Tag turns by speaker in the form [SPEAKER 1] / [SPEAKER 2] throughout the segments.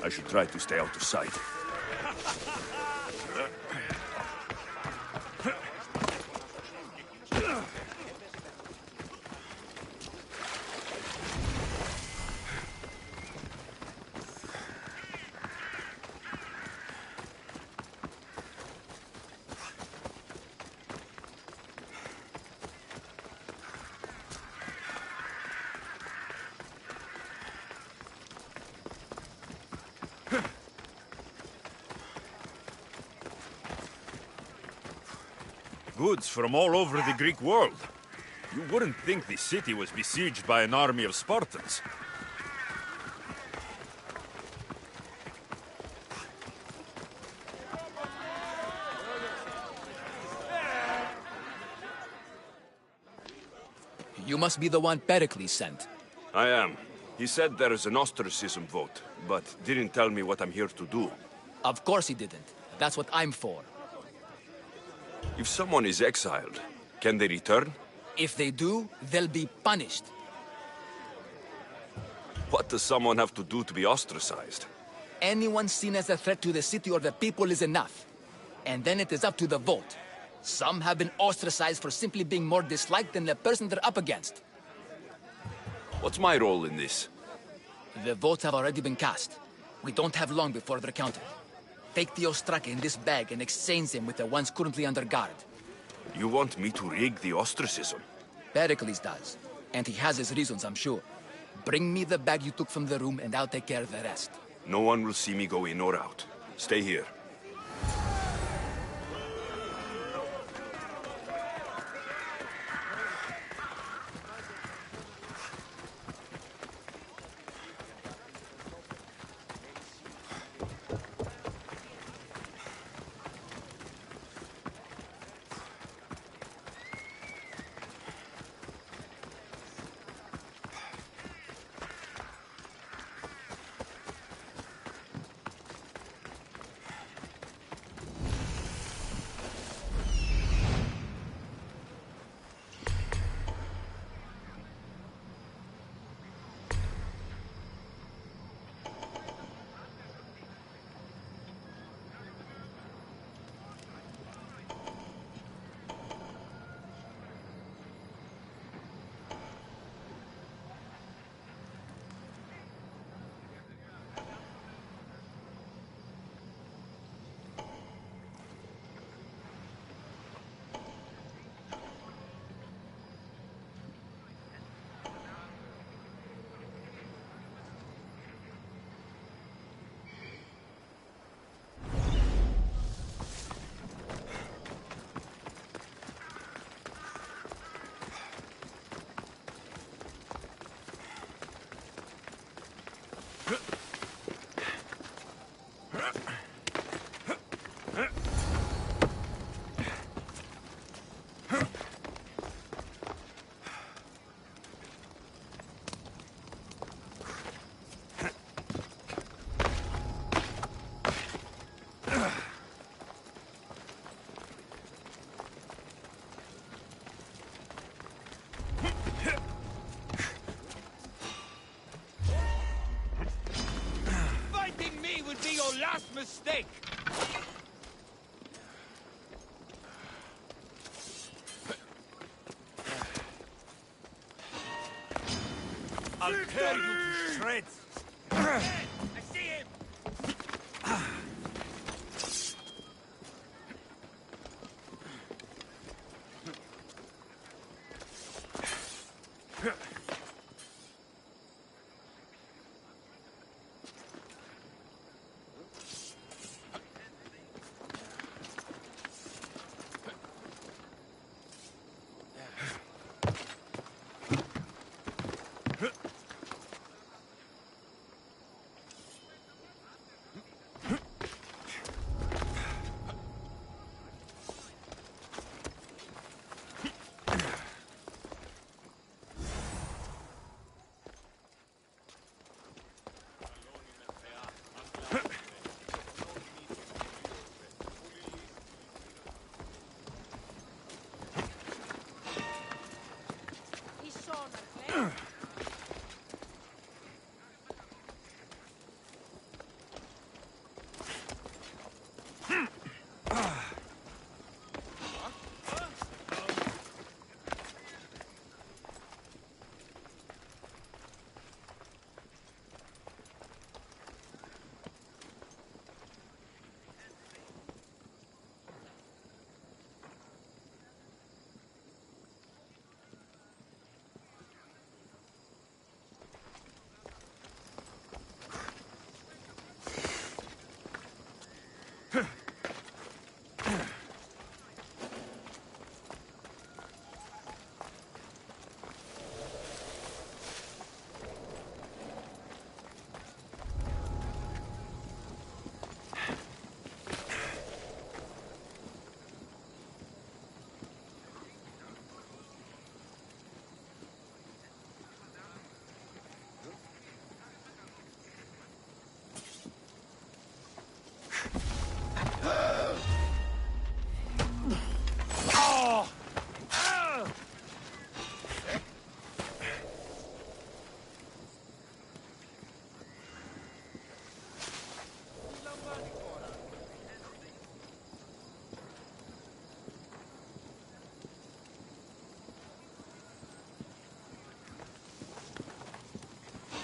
[SPEAKER 1] I should try to stay out of sight. Goods from all over the Greek world. You wouldn't think the city was besieged by an army of Spartans.
[SPEAKER 2] You must be the one Pericles sent.
[SPEAKER 1] I am. He said there is an ostracism vote, but didn't tell me what I'm here to do.
[SPEAKER 2] Of course he didn't. That's what I'm for.
[SPEAKER 1] If someone is exiled, can they return?
[SPEAKER 2] If they do, they'll be punished.
[SPEAKER 1] What does someone have to do to be ostracized?
[SPEAKER 2] Anyone seen as a threat to the city or the people is enough. And then it is up to the vote. Some have been ostracized for simply being more disliked than the person they're up against.
[SPEAKER 1] What's my role in this?
[SPEAKER 2] The votes have already been cast. We don't have long before they're counted. Take the ostraka in this bag and exchange them with the ones currently under guard.
[SPEAKER 1] You want me to rig the ostracism?
[SPEAKER 2] Pericles does. And he has his reasons, I'm sure. Bring me the bag you took from the room and I'll take care of the rest.
[SPEAKER 1] No one will see me go in or out. Stay here.
[SPEAKER 3] Last mistake! I'll tear you to shreds! I see him!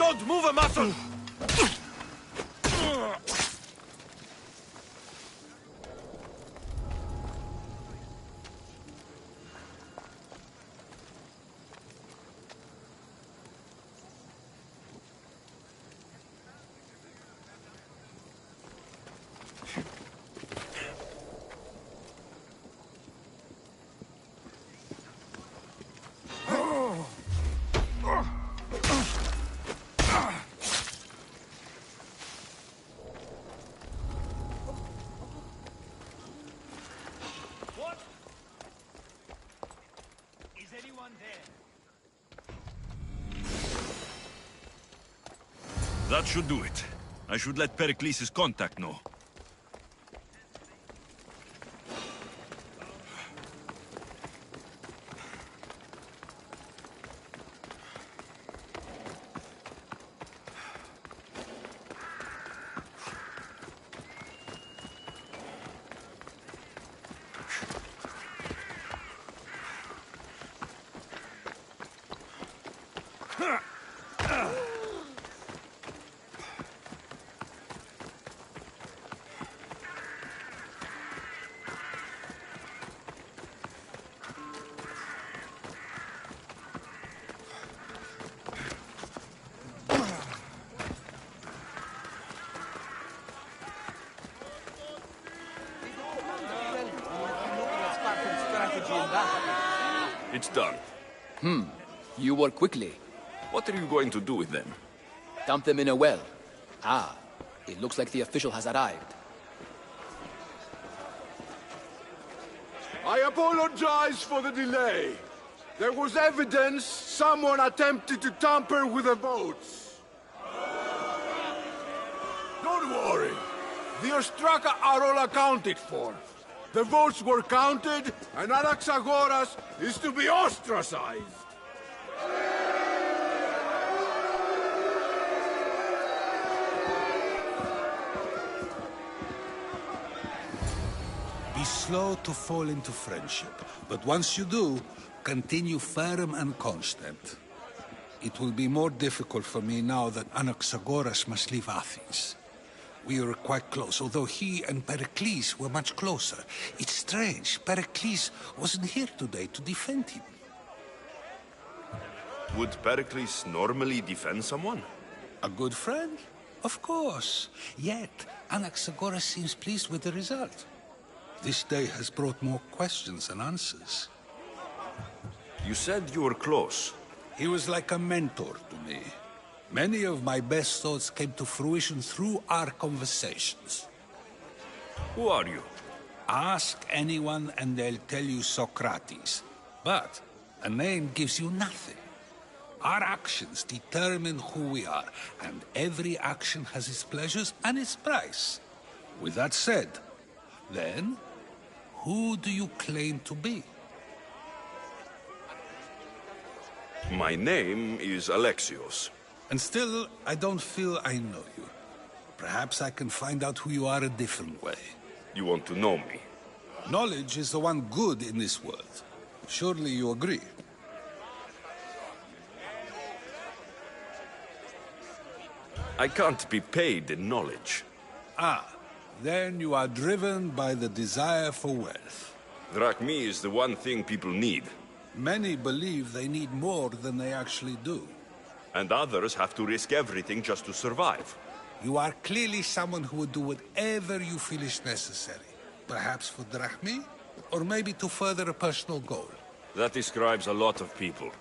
[SPEAKER 3] Don't move a muscle! What? Is anyone there?
[SPEAKER 1] That should do it. I should let Pericles' contact know. It's done.
[SPEAKER 2] You work quickly.
[SPEAKER 1] What are you going to do with them?
[SPEAKER 2] Dump them in a well. Ah, it looks like the official has arrived.
[SPEAKER 4] I apologize for the delay. There was evidence someone attempted to tamper with the votes. Don't worry. The Ostraka are all accounted for. The votes were counted, and Anaxagoras is to be ostracized.
[SPEAKER 5] Be slow to fall into friendship, but once you do, continue firm and constant. It will be more difficult for me now that Anaxagoras must leave Athens. We were quite close, although he and Pericles were much closer. It's strange, Pericles wasn't here today to defend him.
[SPEAKER 1] Would Pericles normally defend someone?
[SPEAKER 5] A good friend? Of course. Yet, Anaxagoras seems pleased with the result. This day has brought more questions than answers.
[SPEAKER 1] You said you were close.
[SPEAKER 5] He was like a mentor to me. Many of my best thoughts came to fruition through our conversations.
[SPEAKER 1] Who are you?
[SPEAKER 5] Ask anyone and they'll tell you Socrates. But a name gives you nothing. Our actions determine who we are, and every action has its pleasures and its price. With that said, then, who do you claim to be?
[SPEAKER 1] My name is Alexios.
[SPEAKER 5] And still, I don't feel I know you. Perhaps I can find out who you are a different way.
[SPEAKER 1] You want to know me?
[SPEAKER 5] Knowledge is the one good in this world. Surely you agree?
[SPEAKER 1] I can't be paid in knowledge.
[SPEAKER 5] Ah, then you are driven by the desire for wealth.
[SPEAKER 1] Drachmi is the one thing people need.
[SPEAKER 5] Many believe they need more than they actually do.
[SPEAKER 1] And others have to risk everything just to survive.
[SPEAKER 5] You are clearly someone who would do whatever you feel is necessary. Perhaps for drachmi, or maybe to further a personal goal.
[SPEAKER 1] That describes a lot of people.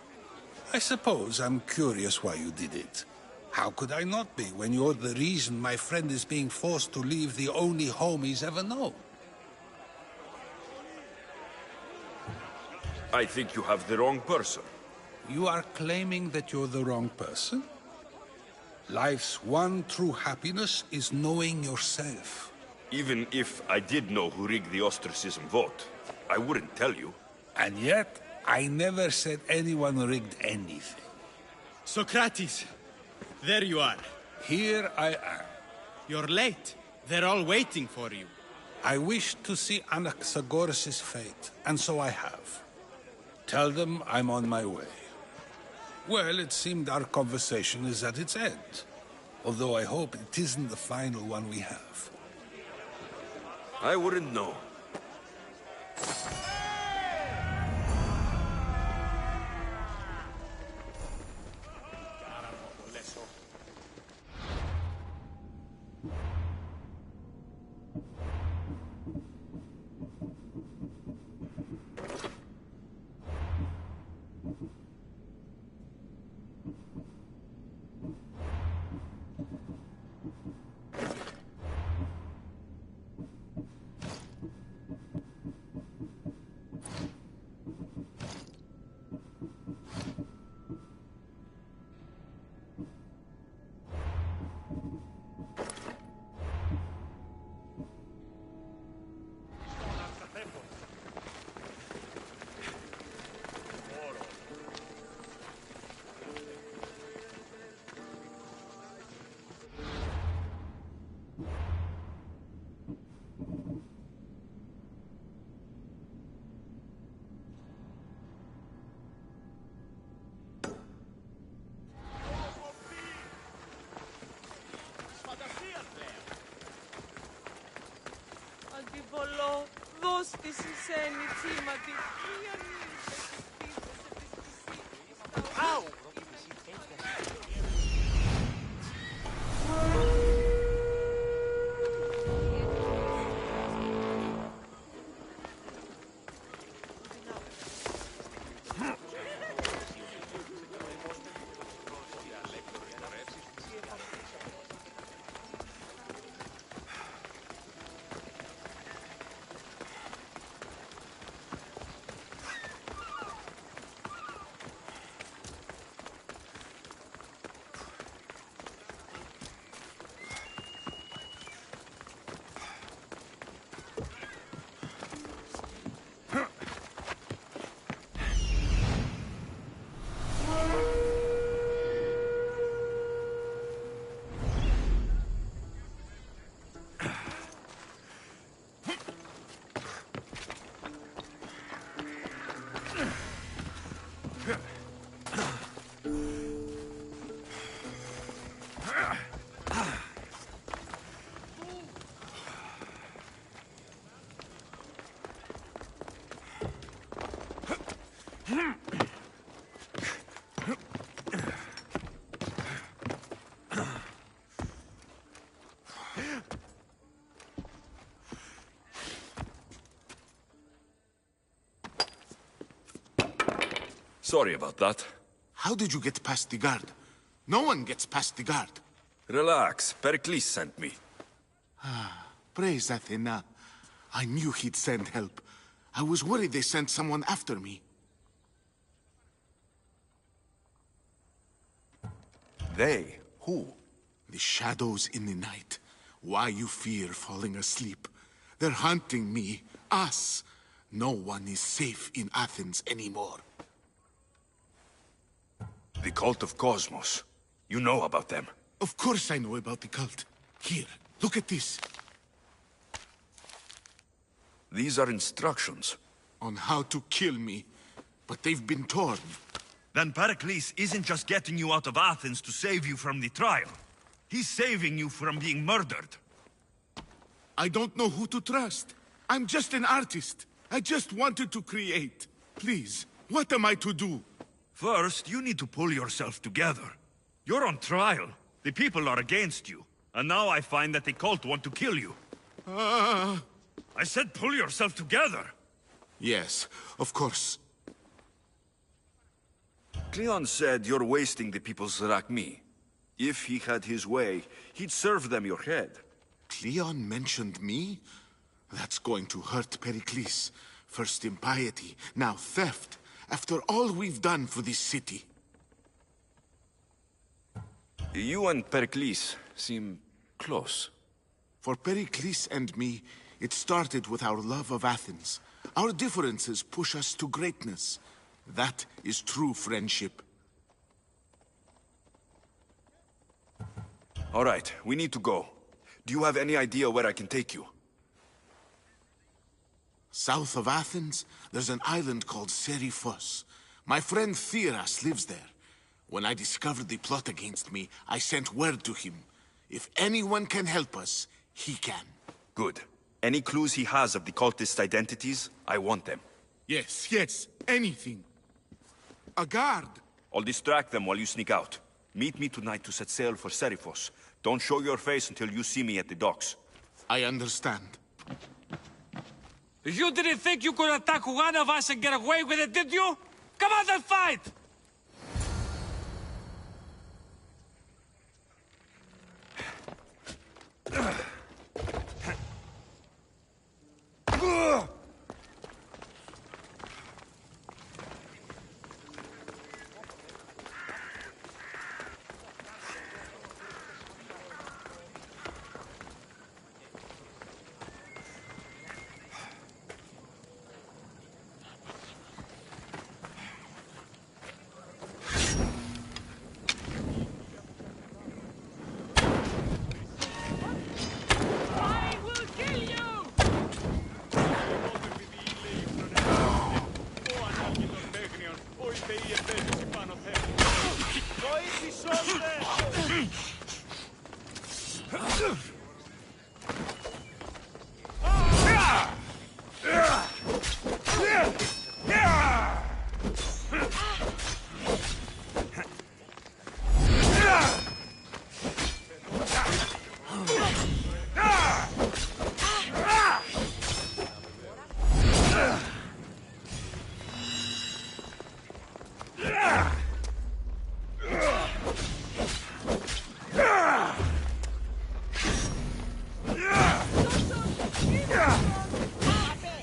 [SPEAKER 5] I suppose I'm curious why you did it. How could I not be when you're the reason my friend is being forced to leave the only home he's ever known?
[SPEAKER 1] I think you have the wrong person.
[SPEAKER 5] You are claiming that you're the wrong person? Life's one true happiness is knowing yourself.
[SPEAKER 1] Even if I did know who rigged the ostracism vote, I wouldn't tell you.
[SPEAKER 5] And yet, I never said anyone rigged anything.
[SPEAKER 6] Socrates! There you are.
[SPEAKER 5] Here I am.
[SPEAKER 6] You're late. They're all waiting for you.
[SPEAKER 5] I wish to see Anaxagoras' fate, and so I have. Tell them I'm on my way. Well, it seemed our conversation is at its end. Although I hope it isn't the final one we have.
[SPEAKER 7] I wouldn't know.
[SPEAKER 8] Αντιβολό, δώσ' τη συσένη τσίματι. Μη ανοίγεις τις πίθες επί της Αου!
[SPEAKER 7] Sorry about that.
[SPEAKER 4] How did you get past the guard? No one gets past the guard.
[SPEAKER 7] Relax. Pericles sent me.
[SPEAKER 4] Praise Athena. I knew he'd send help. I was worried they sent someone after me.
[SPEAKER 7] They? Who?
[SPEAKER 4] The shadows in the night. Why you fear falling asleep. They're hunting me. Us. No one is safe in Athens anymore.
[SPEAKER 7] The cult of Cosmos. You know about them.
[SPEAKER 4] Of course I know about the cult. Here, look at this.
[SPEAKER 7] These are instructions.
[SPEAKER 4] On how to kill me. But they've been torn.
[SPEAKER 1] Then Pericles isn't just getting you out of Athens to save you from the trial. He's saving you from being murdered.
[SPEAKER 4] I don't know who to trust. I'm just an artist. I just wanted to create. Please, what am I to do?
[SPEAKER 1] First, you need to pull yourself together. You're on trial. The people are against you. And now I find that the cult want to kill you. I said pull yourself together.
[SPEAKER 4] Yes, of course.
[SPEAKER 7] Cleon said you're wasting the people's Zrakmi. If he had his way, he'd serve them your head.
[SPEAKER 4] Cleon mentioned me? That's going to hurt Pericles. First impiety, now theft. After all we've done for this city.
[SPEAKER 7] You and Pericles seem close.
[SPEAKER 4] For Pericles and me, it started with our love of Athens. Our differences push us to greatness. That is true friendship.
[SPEAKER 7] All right, we need to go. Do you have any idea where I can take you?
[SPEAKER 4] South of Athens, there's an island called Seriphos. My friend Theras lives there.
[SPEAKER 9] When I discovered the plot against me, I sent word to him. If anyone can help us, he can.
[SPEAKER 7] Good. Any clues he has of the cultists' identities, I want them.
[SPEAKER 4] Yes, yes, anything. A guard.
[SPEAKER 7] I'll distract them while you sneak out. Meet me tonight to set sail for Serifos. Don't show your face until you see me at the docks.
[SPEAKER 9] I understand.
[SPEAKER 3] You didn't think you could attack one of us and get away with it, did you? Come on and fight!
[SPEAKER 8] I will kill you!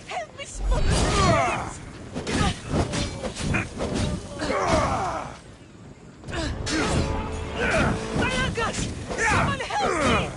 [SPEAKER 8] Help me smother the Malagas! Someone help me!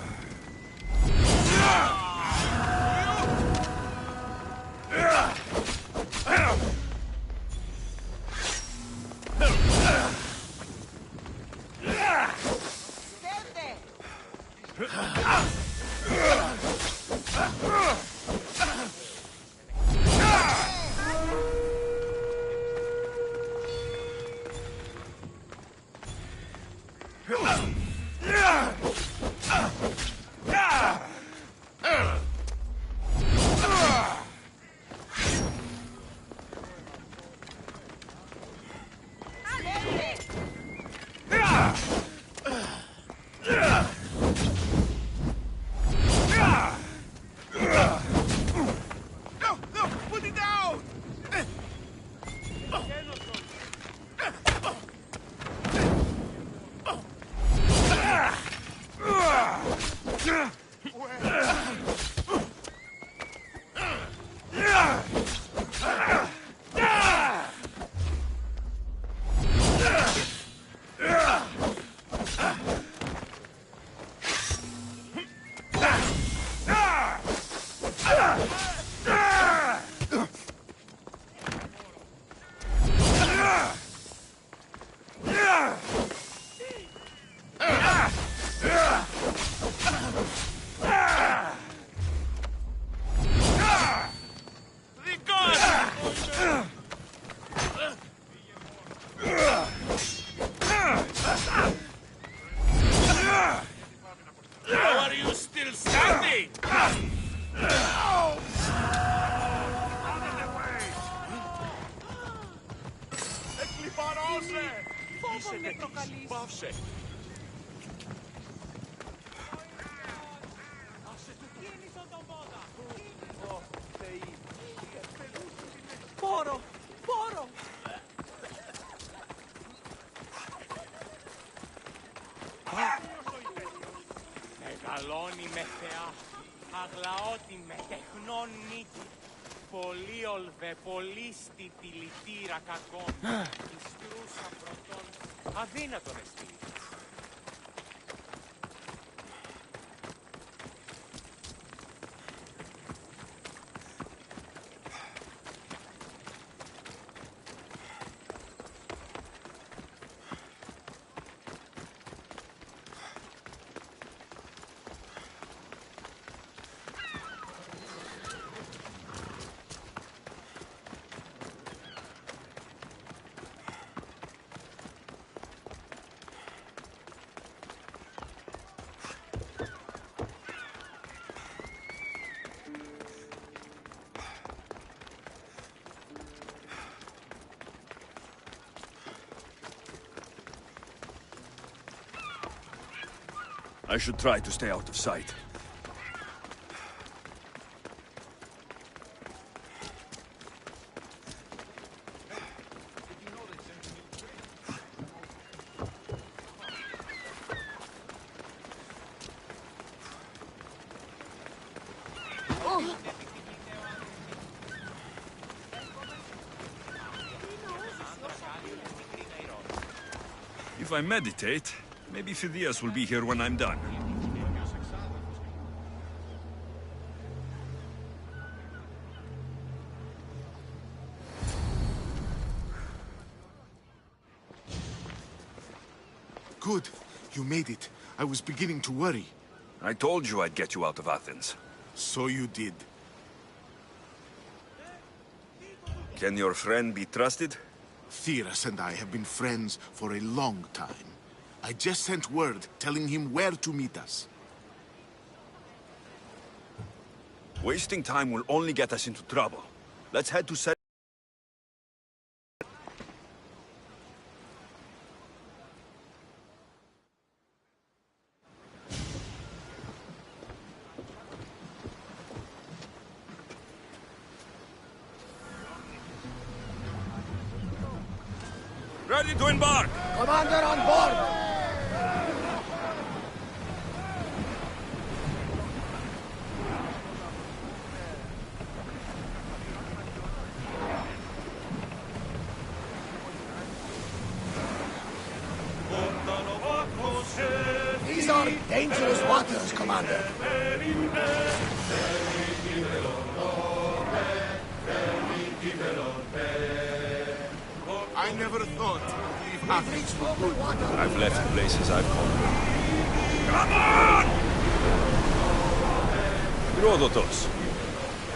[SPEAKER 3] How are you still standing?
[SPEAKER 8] Φόβο με προκαλείς. Πόρο! Πόρο!
[SPEAKER 3] Μεγαλώνει με θεά, αγλαώτη με τεχνών νίκη. Πολύ ολβε, πολύ στη τυλιτήρα κακών, ιστρούσα πρωτών, αδύνατον εστί.
[SPEAKER 1] I should try to stay out of sight. If I meditate, maybe Phidias will be here when I'm done.
[SPEAKER 9] Good. You made it. I was beginning to worry.
[SPEAKER 7] I told you I'd get you out of Athens.
[SPEAKER 9] So you did.
[SPEAKER 7] Can your friend be trusted?
[SPEAKER 9] Theras and I have been friends for a long time. I just sent word telling him where to meet us.
[SPEAKER 7] Wasting time will only get us into trouble. Let's head to set.
[SPEAKER 1] Ready to embark!
[SPEAKER 2] Commander on board! These are dangerous waters, Commander.
[SPEAKER 9] I never thought to leave Athens for good.
[SPEAKER 7] I've left places I've conquered.
[SPEAKER 1] Come on!
[SPEAKER 7] Herodotus,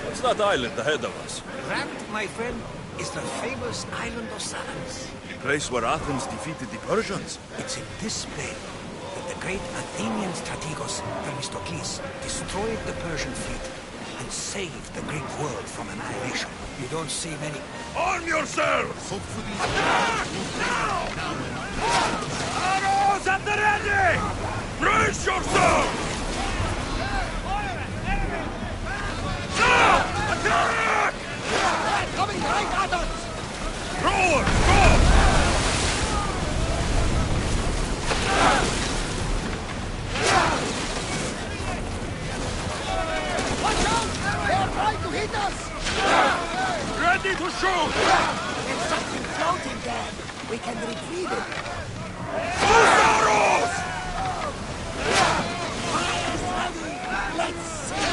[SPEAKER 7] what's that island ahead of us?
[SPEAKER 10] That, my friend, is the famous island of Salamis.
[SPEAKER 7] The place where Athens defeated the Persians.
[SPEAKER 10] It's in this plain that the great Athenian strategos Themistocles destroyed the Persian fleet and saved the Greek world from annihilation. You don't see many...
[SPEAKER 1] Arm yourselves!
[SPEAKER 9] Hopefully...
[SPEAKER 1] Arrows at the ready! Brace yourselves! Attack!
[SPEAKER 2] Coming right at us!
[SPEAKER 1] Rower, go!
[SPEAKER 2] Watch out! They are trying to hit us!
[SPEAKER 1] Ready to shoot!
[SPEAKER 2] There's something floating there. We can retrieve it.
[SPEAKER 1] Loose arrows!
[SPEAKER 2] Fire's ready. Let's see.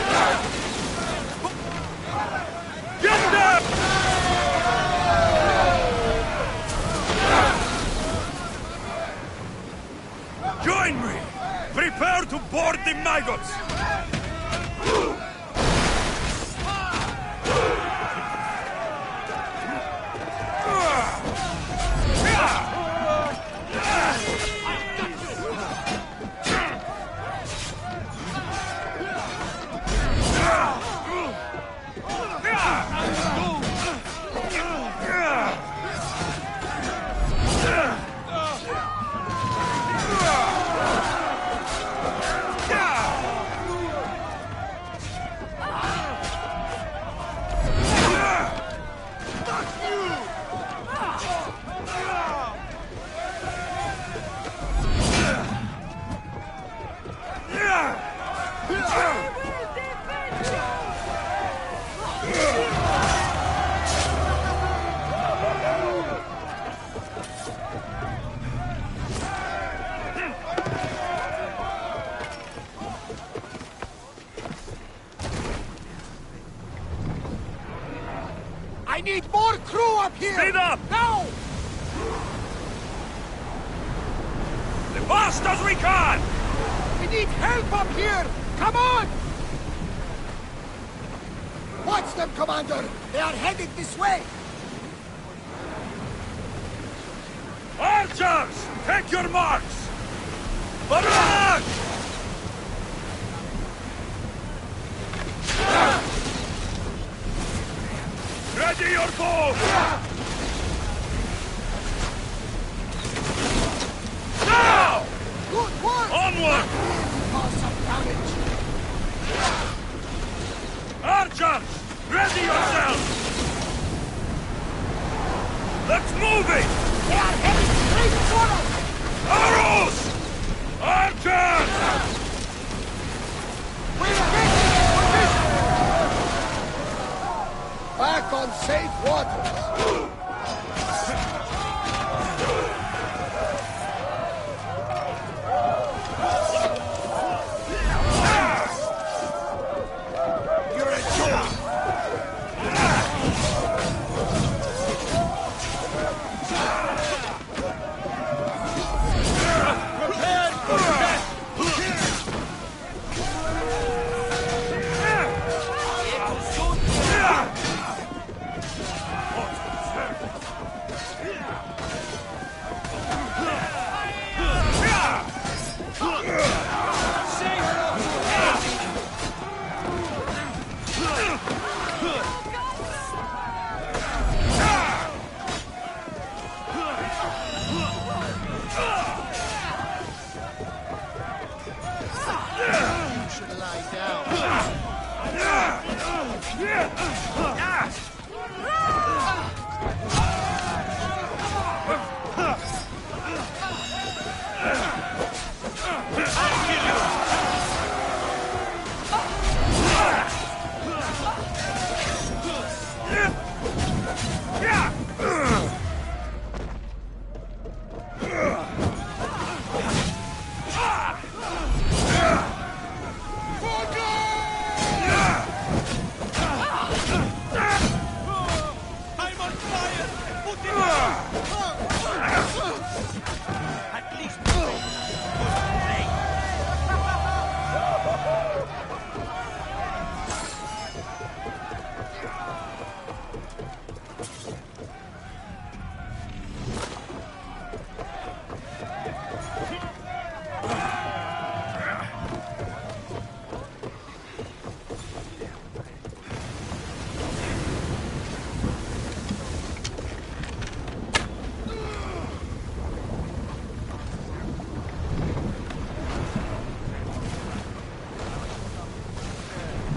[SPEAKER 1] Get them! Join me! Prepare to board the maggots!
[SPEAKER 2] I need more crew up here!
[SPEAKER 1] Speed up!
[SPEAKER 2] Now!
[SPEAKER 1] The fast as we can!
[SPEAKER 2] We need help up here! Come on! Watch them, Commander! They are headed this way!
[SPEAKER 1] Archers! Take your marks! Barrage! Ready your bow! Now!
[SPEAKER 2] Good work!
[SPEAKER 1] Onward! Arrows! Archers!
[SPEAKER 11] Back on safe waters.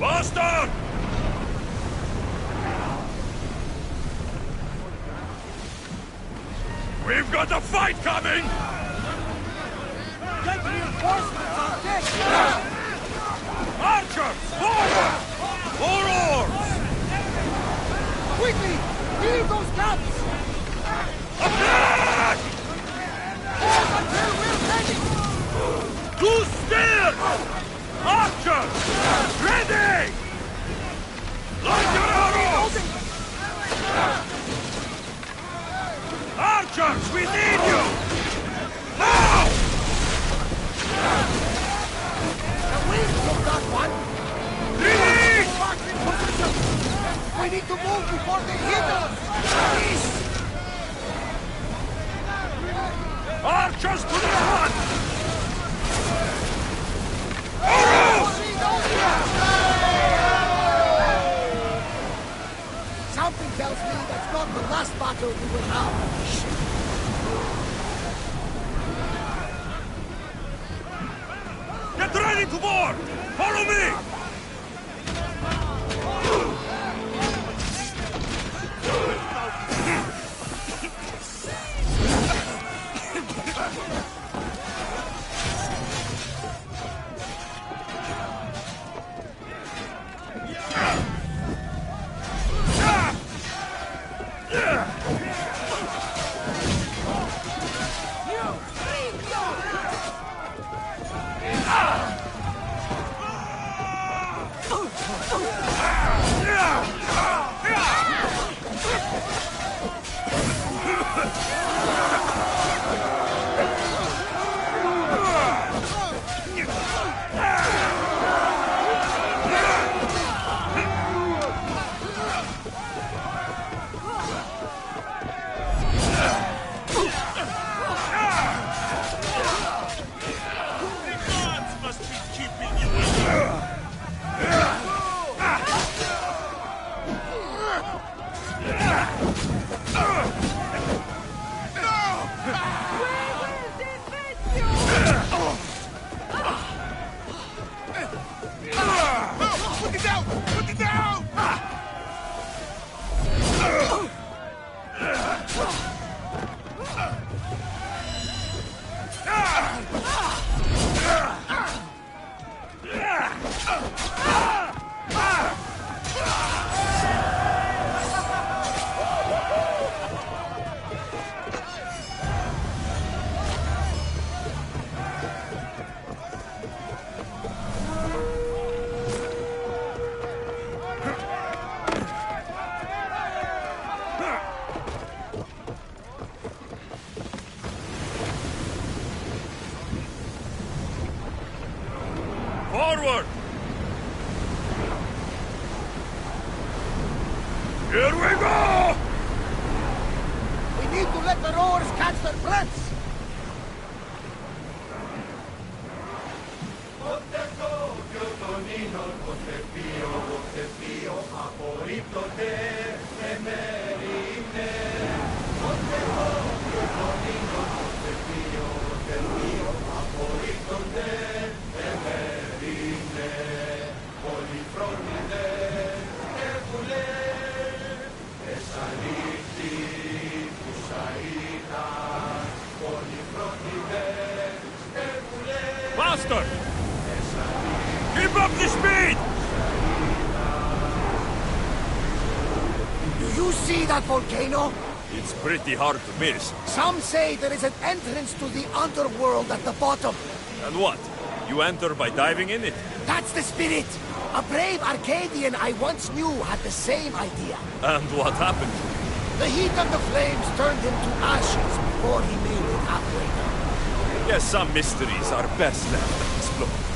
[SPEAKER 1] Bastard! We've got a fight coming!
[SPEAKER 11] Get reinforcements on deck!
[SPEAKER 1] Archers! Forward! More oars!
[SPEAKER 11] Quickly! Heal those guns!
[SPEAKER 1] Attack!
[SPEAKER 11] Hold until we're ready!
[SPEAKER 1] To steer! Archers! Ready! Light your arrows! Archers, we need you! Now!
[SPEAKER 11] The wind took that one!
[SPEAKER 1] Release!
[SPEAKER 11] Back in position! We need to move before they hit us!
[SPEAKER 1] Archers to the front! Arrows!
[SPEAKER 11] Something tells me that's not the last battle we will have.
[SPEAKER 1] Get ready to board! Follow me!
[SPEAKER 11] the rowers catch their breaths!
[SPEAKER 1] Faster! Keep up the speed!
[SPEAKER 11] Do you see that volcano?
[SPEAKER 1] It's pretty hard to miss.
[SPEAKER 11] Some say there is an entrance to the underworld at the bottom.
[SPEAKER 1] And what? You enter by diving in it?
[SPEAKER 11] That's the spirit! A brave Arcadian I once knew had the same idea.
[SPEAKER 1] And what happened?
[SPEAKER 11] The heat of the flames turned him to ashes before he made it halfway down.
[SPEAKER 1] Yes, some mysteries are best left unexplored.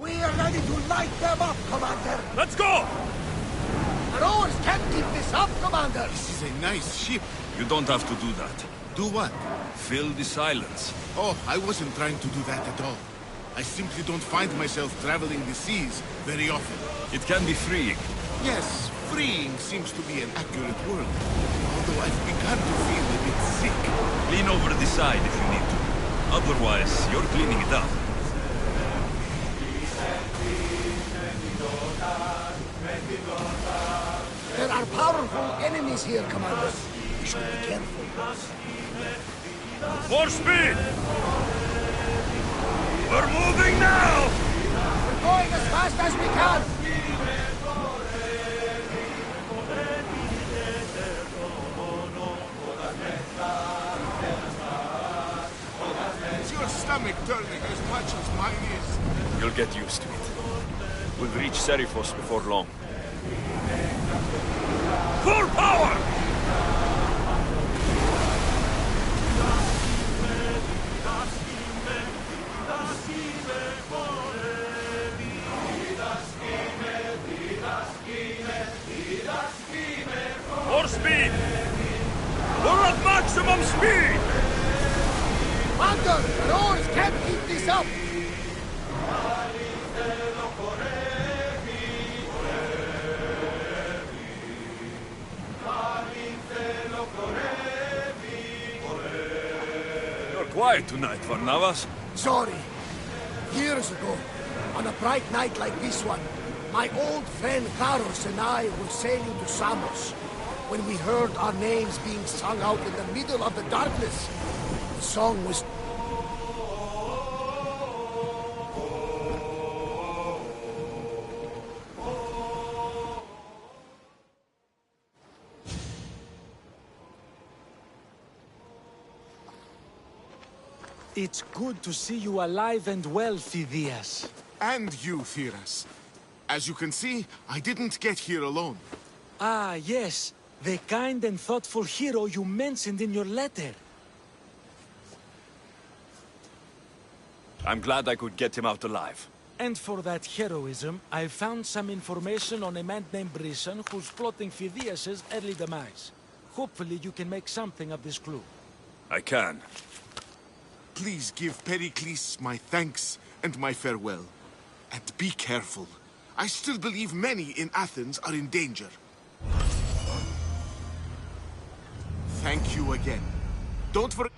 [SPEAKER 11] We are ready to light them up, Commander!
[SPEAKER 1] Let's go!
[SPEAKER 11] The rowers can't keep this up, Commander!
[SPEAKER 9] This is a nice ship.
[SPEAKER 1] You don't have to do that.
[SPEAKER 9] Do what?
[SPEAKER 1] Fill the silence.
[SPEAKER 9] Oh, I wasn't trying to do that at all. I simply don't find myself traveling the seas very often.
[SPEAKER 1] It can be freeing.
[SPEAKER 9] Yes, freeing seems to be an accurate word. Although I've begun to feel a bit sick.
[SPEAKER 1] Lean over the side if you need to. Otherwise, you're cleaning it up.
[SPEAKER 11] There are powerful enemies here, Commander. We should be careful.
[SPEAKER 1] More speed! We're moving now!
[SPEAKER 11] We're going as fast as we can!
[SPEAKER 9] Is your stomach turning as much as mine is?
[SPEAKER 1] You'll get used to it. We'll reach Serifos before long. Full power! More speed! We're at maximum speed!
[SPEAKER 11] Commander, the rowers can't keep this up!
[SPEAKER 1] You're quiet tonight, Varnavas.
[SPEAKER 11] Sorry. Years ago, on a bright night like this one, my old friend Karos and I were sailing to Samos when we heard our names being sung out in the middle of the darkness. The song was...
[SPEAKER 12] It's good to see you alive and well, Phidias.
[SPEAKER 9] And you, Theras. As you can see, I didn't get here alone.
[SPEAKER 12] Ah, yes. The kind and thoughtful hero you mentioned in your letter.
[SPEAKER 1] I'm glad I could get him out alive.
[SPEAKER 12] And for that heroism, I found some information on a man named Brisson who's plotting Phidias' early demise. Hopefully you can make something of this clue.
[SPEAKER 1] I can.
[SPEAKER 9] Please give Pericles my thanks and my farewell. And be careful. I still believe many in Athens are in danger. Thank you again. Don't forget...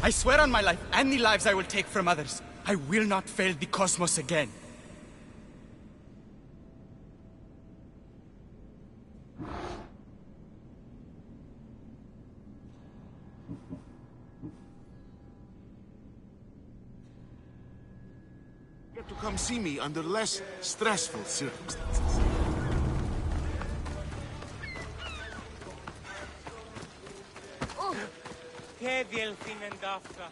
[SPEAKER 6] I swear on my life and the lives I will take from others, I will not fail the cosmos again.
[SPEAKER 9] Get to come see me under less stressful circumstances.
[SPEAKER 3] Και διελθύνεν ταύτα.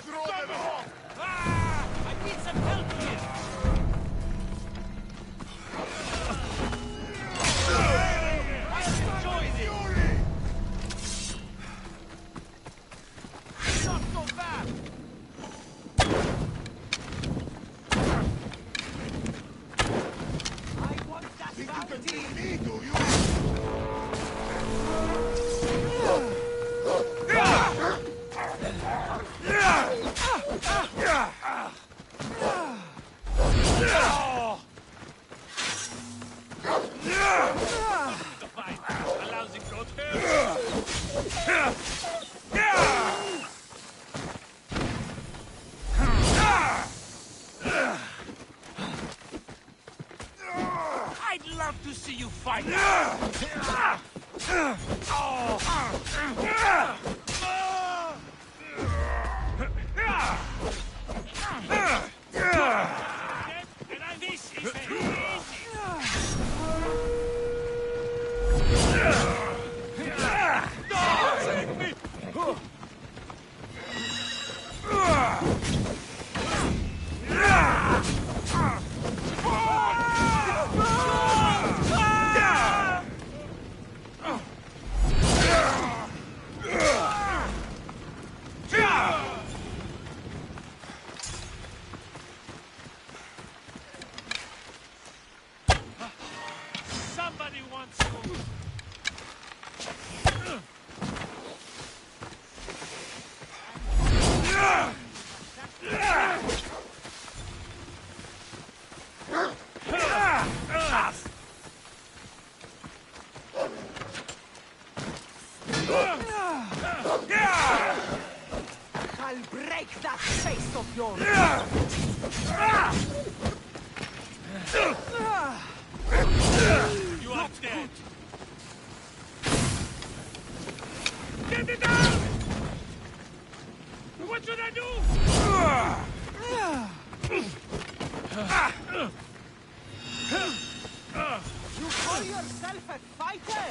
[SPEAKER 3] Throw them off! Ah! I need some help here! I'll enjoy this! Not so bad! I want that bounty! Me, do you? I'd love to see you fight. This is somebody wants you.
[SPEAKER 13] I'll break that face of yours.
[SPEAKER 3] You are dead. Get it down! What should I do?
[SPEAKER 13] You call yourself a fighter?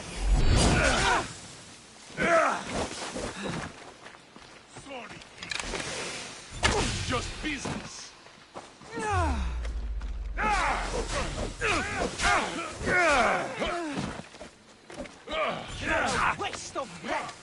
[SPEAKER 3] Sorry. Just business.
[SPEAKER 13] Waste of breath.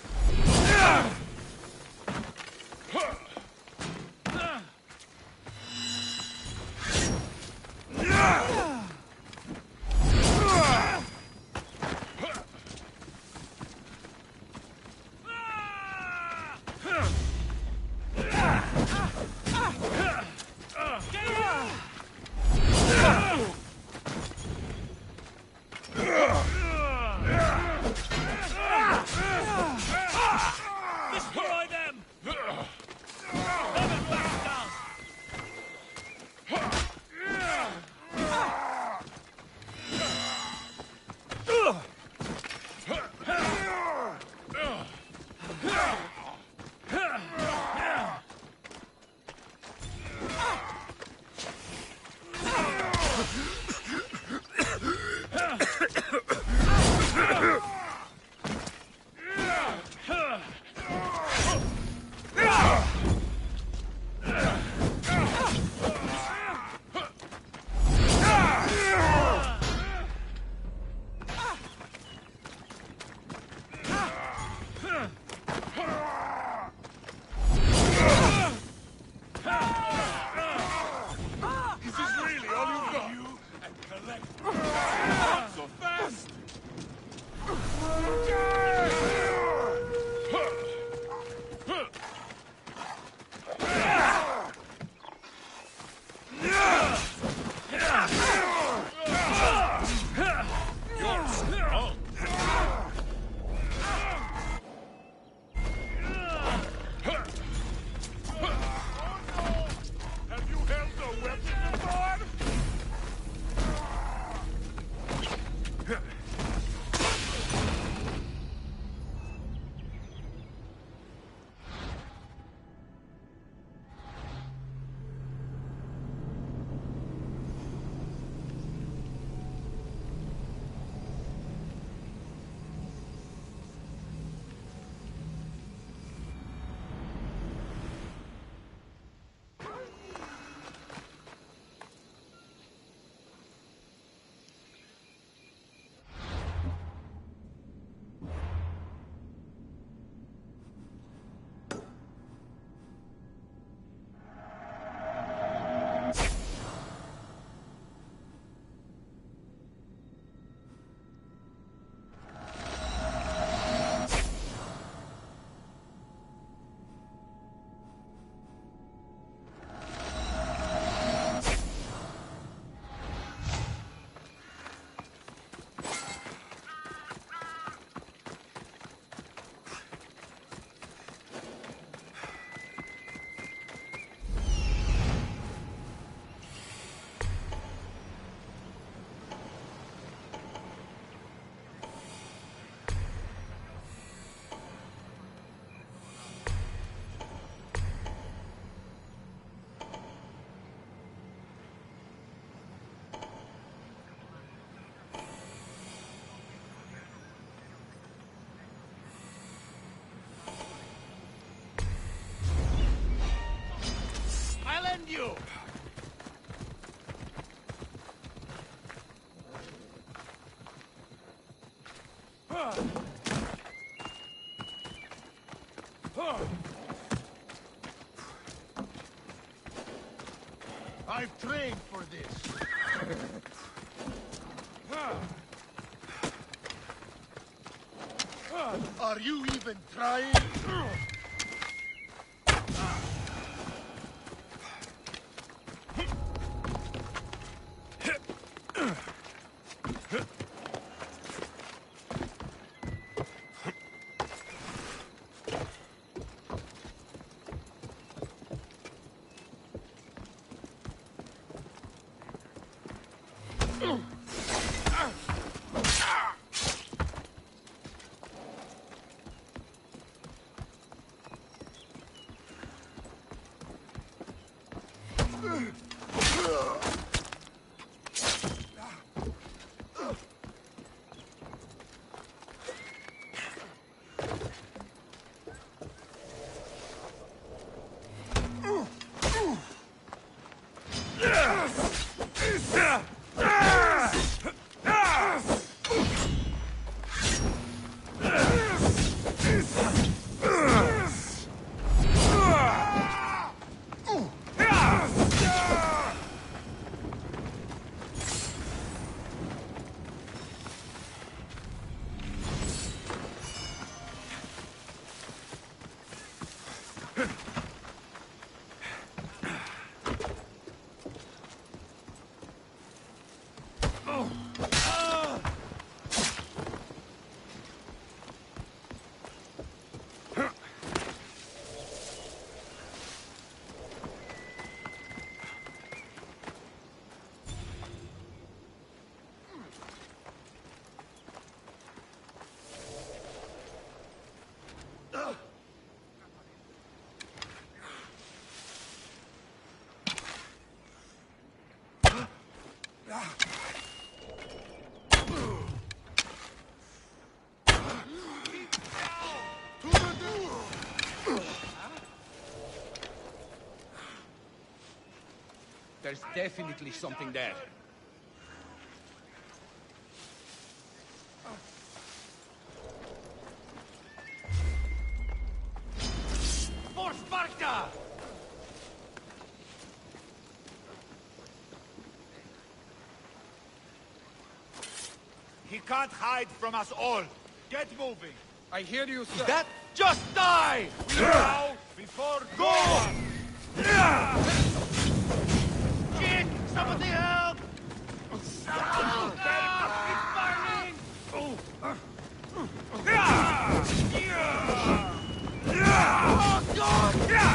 [SPEAKER 11] I've trained for this. Are you even trying?
[SPEAKER 3] There's definitely something there. For Sparta! He can't hide from us all. Get moving.
[SPEAKER 6] I hear you, sir.
[SPEAKER 3] That just die! Now, before go! Shit! Somebody help! Help! It's burning! Oh, God!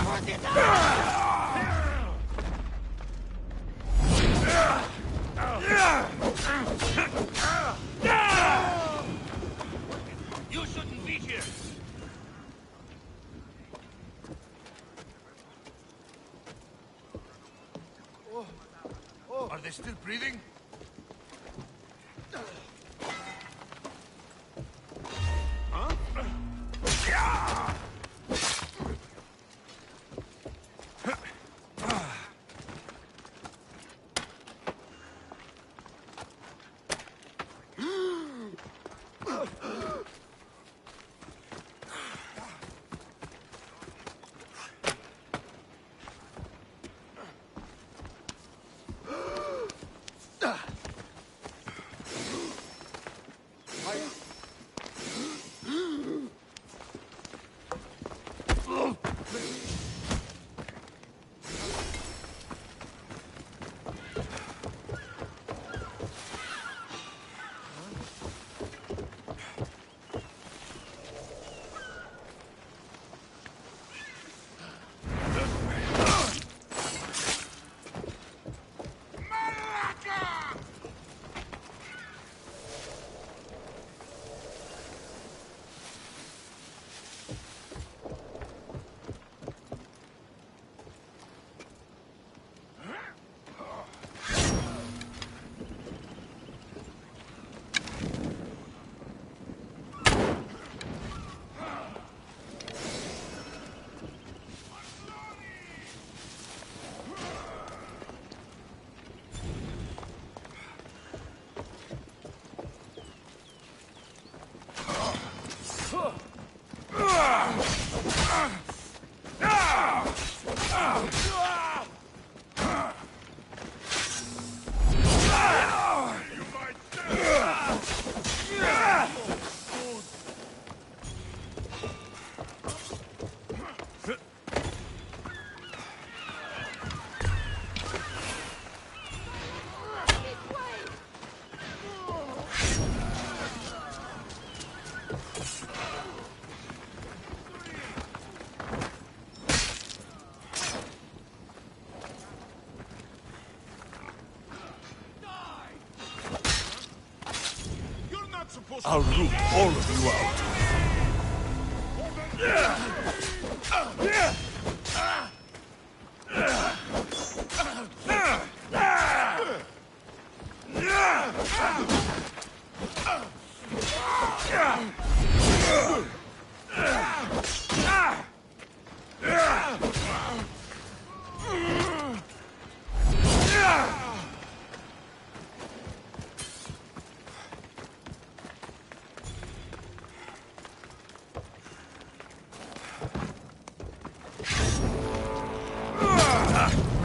[SPEAKER 3] Put it You shouldn't be here!
[SPEAKER 4] Are they still breathing?
[SPEAKER 3] I'll root all of you out.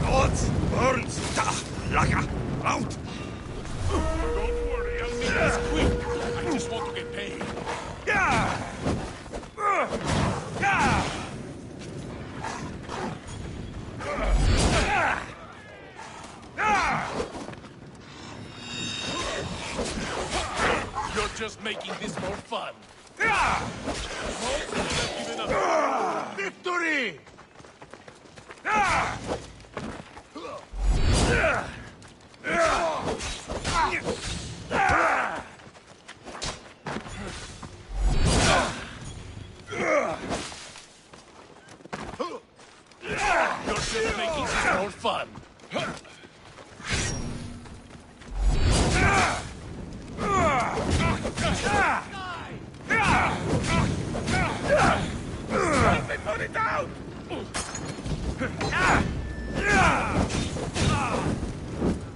[SPEAKER 1] Gods, burns, lager, out!
[SPEAKER 3] Don't worry, I'll make this quick. I just want to get paid. You're just making this more fun. Most would have given up. Victory! You're just making this more fun. Let me put it down!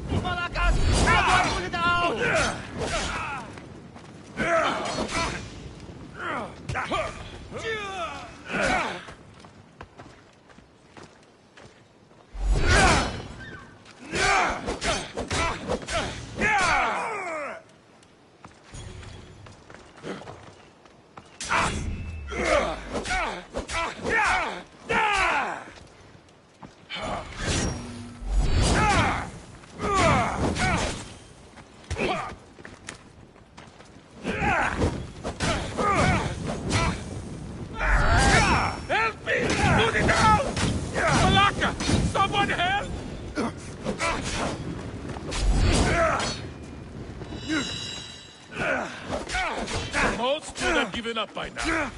[SPEAKER 13] Malakas! How do I put it out?
[SPEAKER 3] Help me! Put it down! Malaka! Someone help! Most would have given up by now.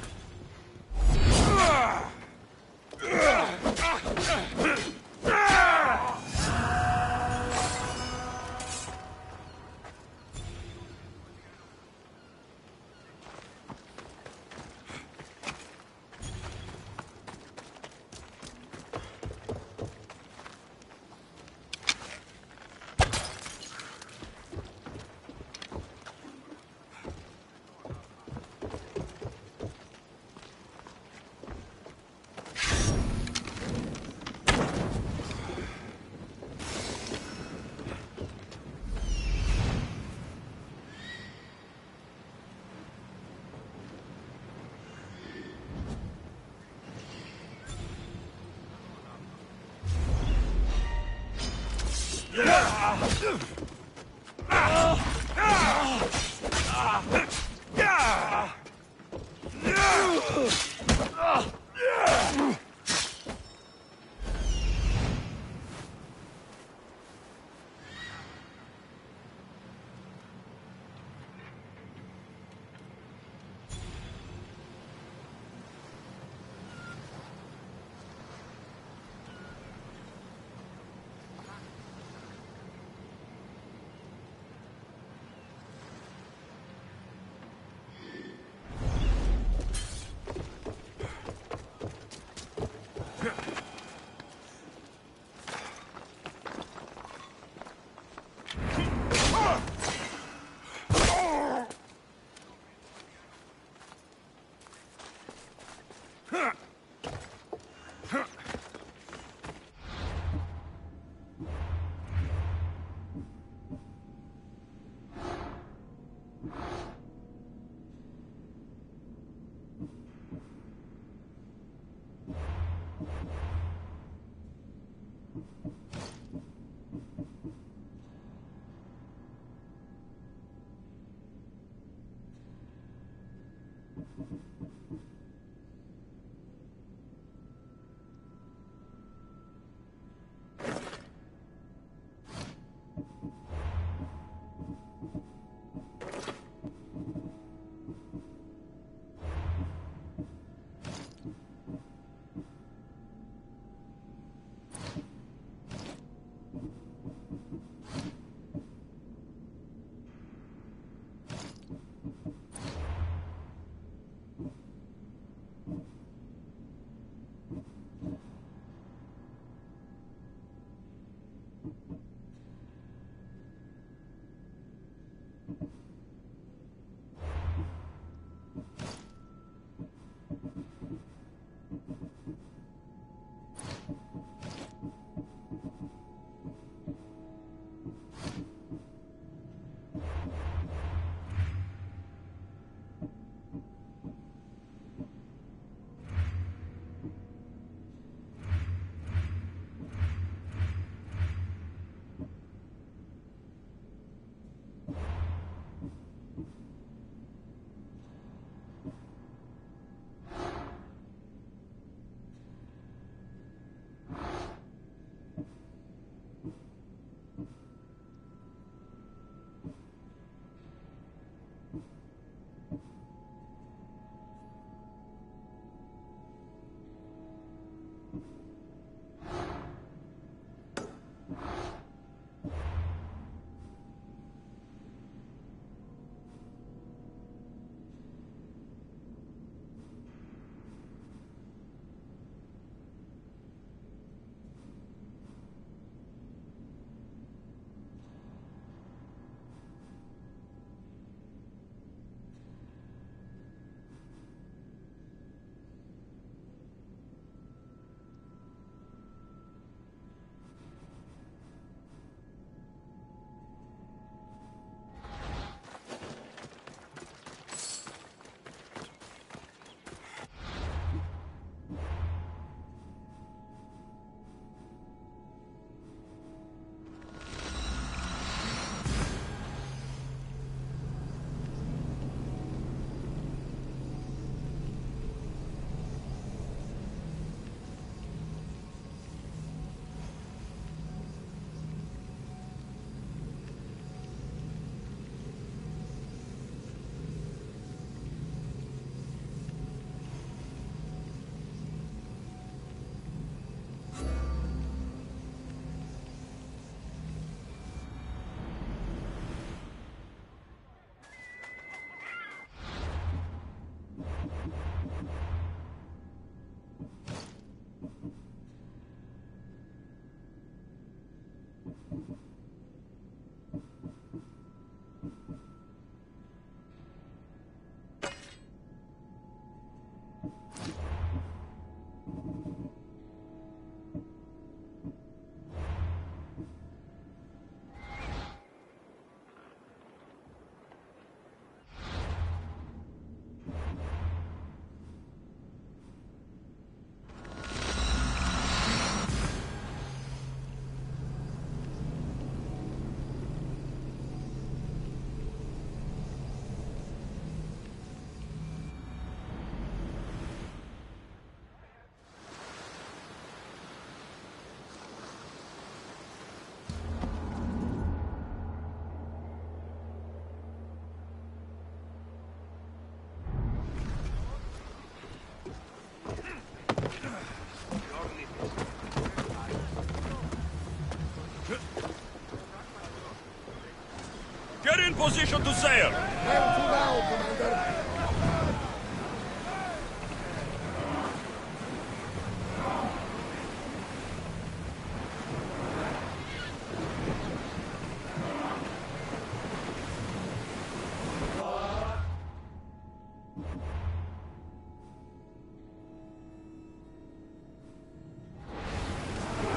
[SPEAKER 1] Get in position to sail!
[SPEAKER 11] Well to now, Commander.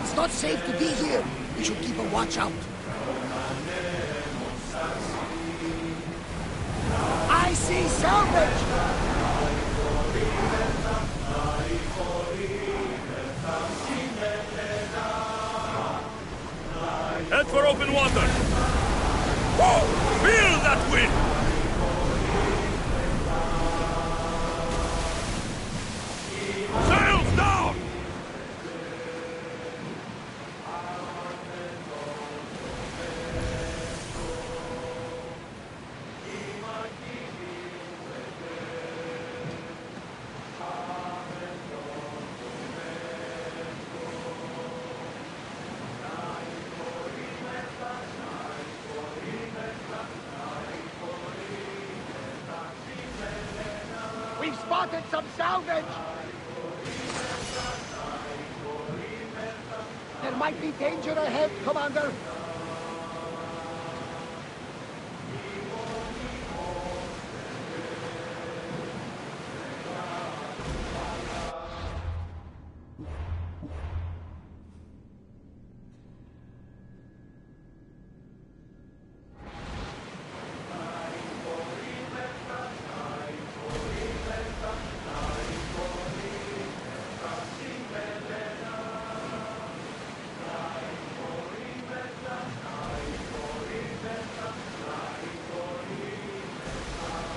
[SPEAKER 11] It's not safe to be here. We should keep a watch out. I see salvage!
[SPEAKER 1] Head for open water! Whoa! Feel that wind! Sails down!
[SPEAKER 11] We've spotted some salvage! There might be danger ahead, Commander.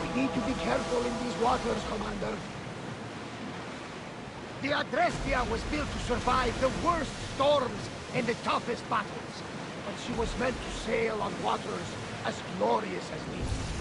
[SPEAKER 11] We need to be careful in these waters, Commander. The Adrestia was built to survive the worst storms and the toughest battles. But she was meant to sail on waters as glorious as these.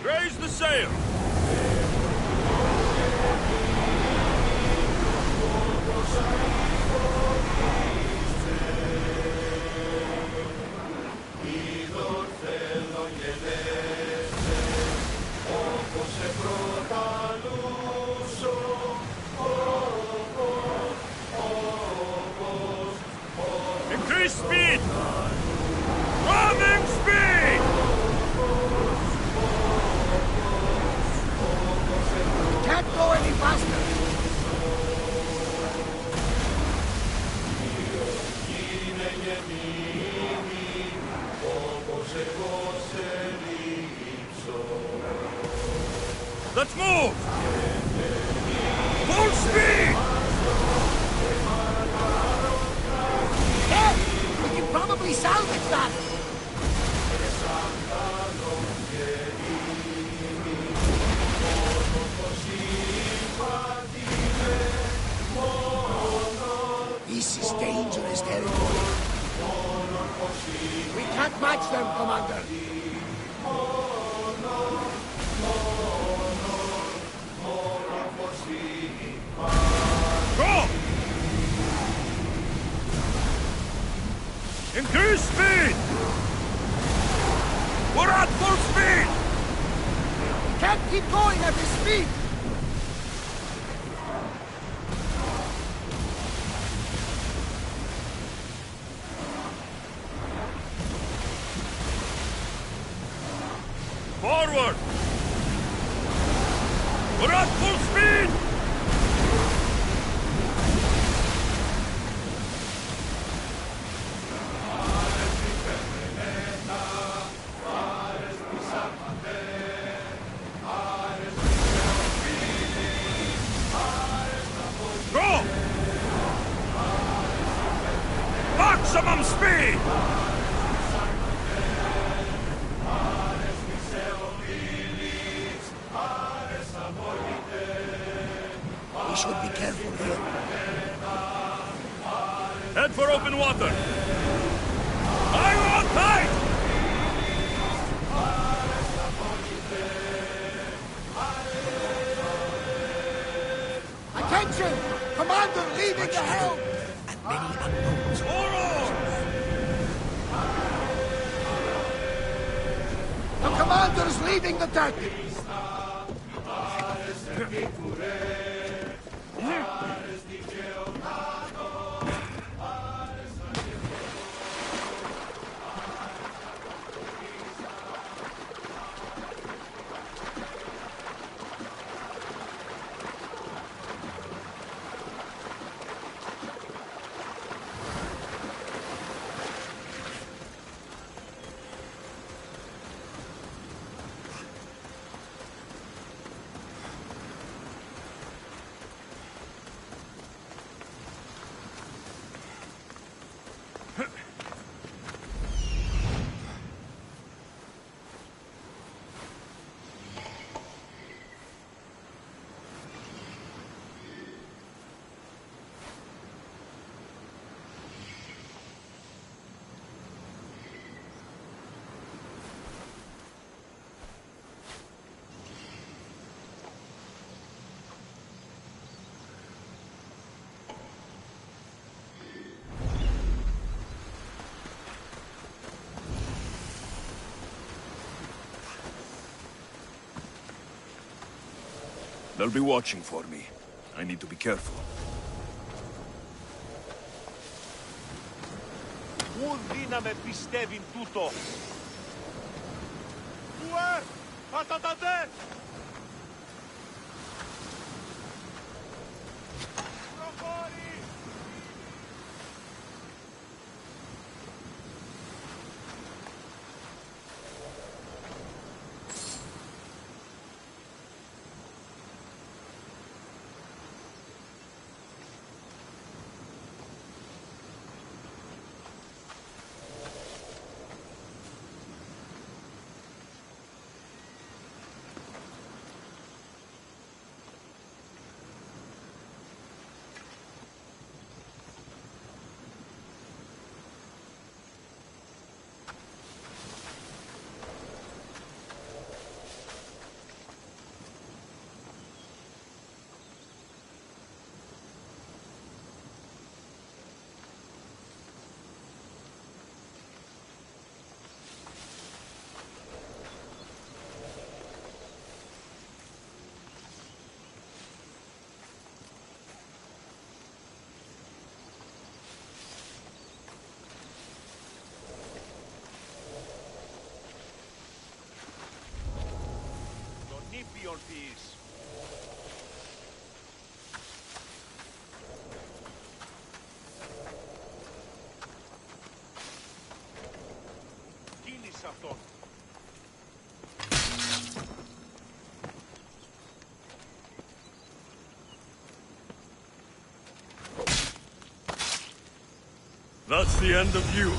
[SPEAKER 1] Raise the sail! Increase speed! Running speed!
[SPEAKER 11] Can't go any faster!
[SPEAKER 1] Let's move! Full speed!
[SPEAKER 11] Yes! We can probably salvage that! This is dangerous territory. We can't match them, Commander.
[SPEAKER 1] Go! Increase speed! We're at full speed!
[SPEAKER 11] Can't keep going at this speed!
[SPEAKER 1] Forward! We're at full speed! Go! Maximum speed!
[SPEAKER 11] We should be careful here.
[SPEAKER 1] Head for open water! I want tight!
[SPEAKER 11] Attention! Commander leaving the helm!
[SPEAKER 10] And many unknowns.
[SPEAKER 11] The commander's leaving the deck!
[SPEAKER 7] They'll be watching for me. I need to be careful.
[SPEAKER 3] Πού δύναμε πιστεύει τούτο! Πατατατέ! Προχώρη! Νήπιον της. Κίνησε αυτόν.
[SPEAKER 1] That's the end of you.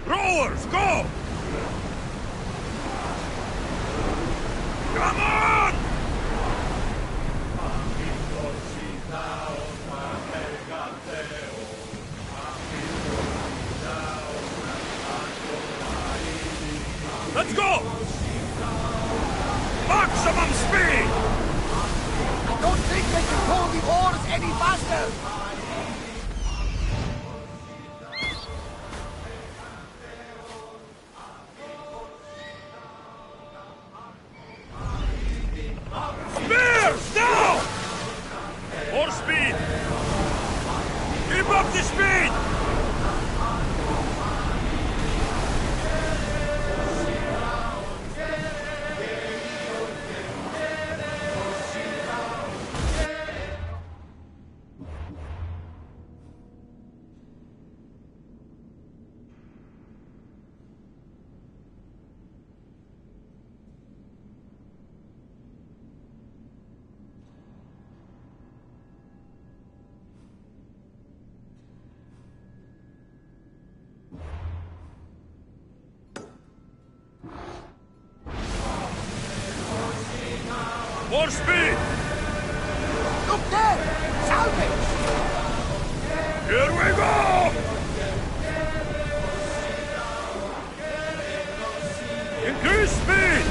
[SPEAKER 1] Rowers, go! Come on! Keep up the speed! More speed!
[SPEAKER 11] Look there! Salvage!
[SPEAKER 1] Here we go! Increase speed!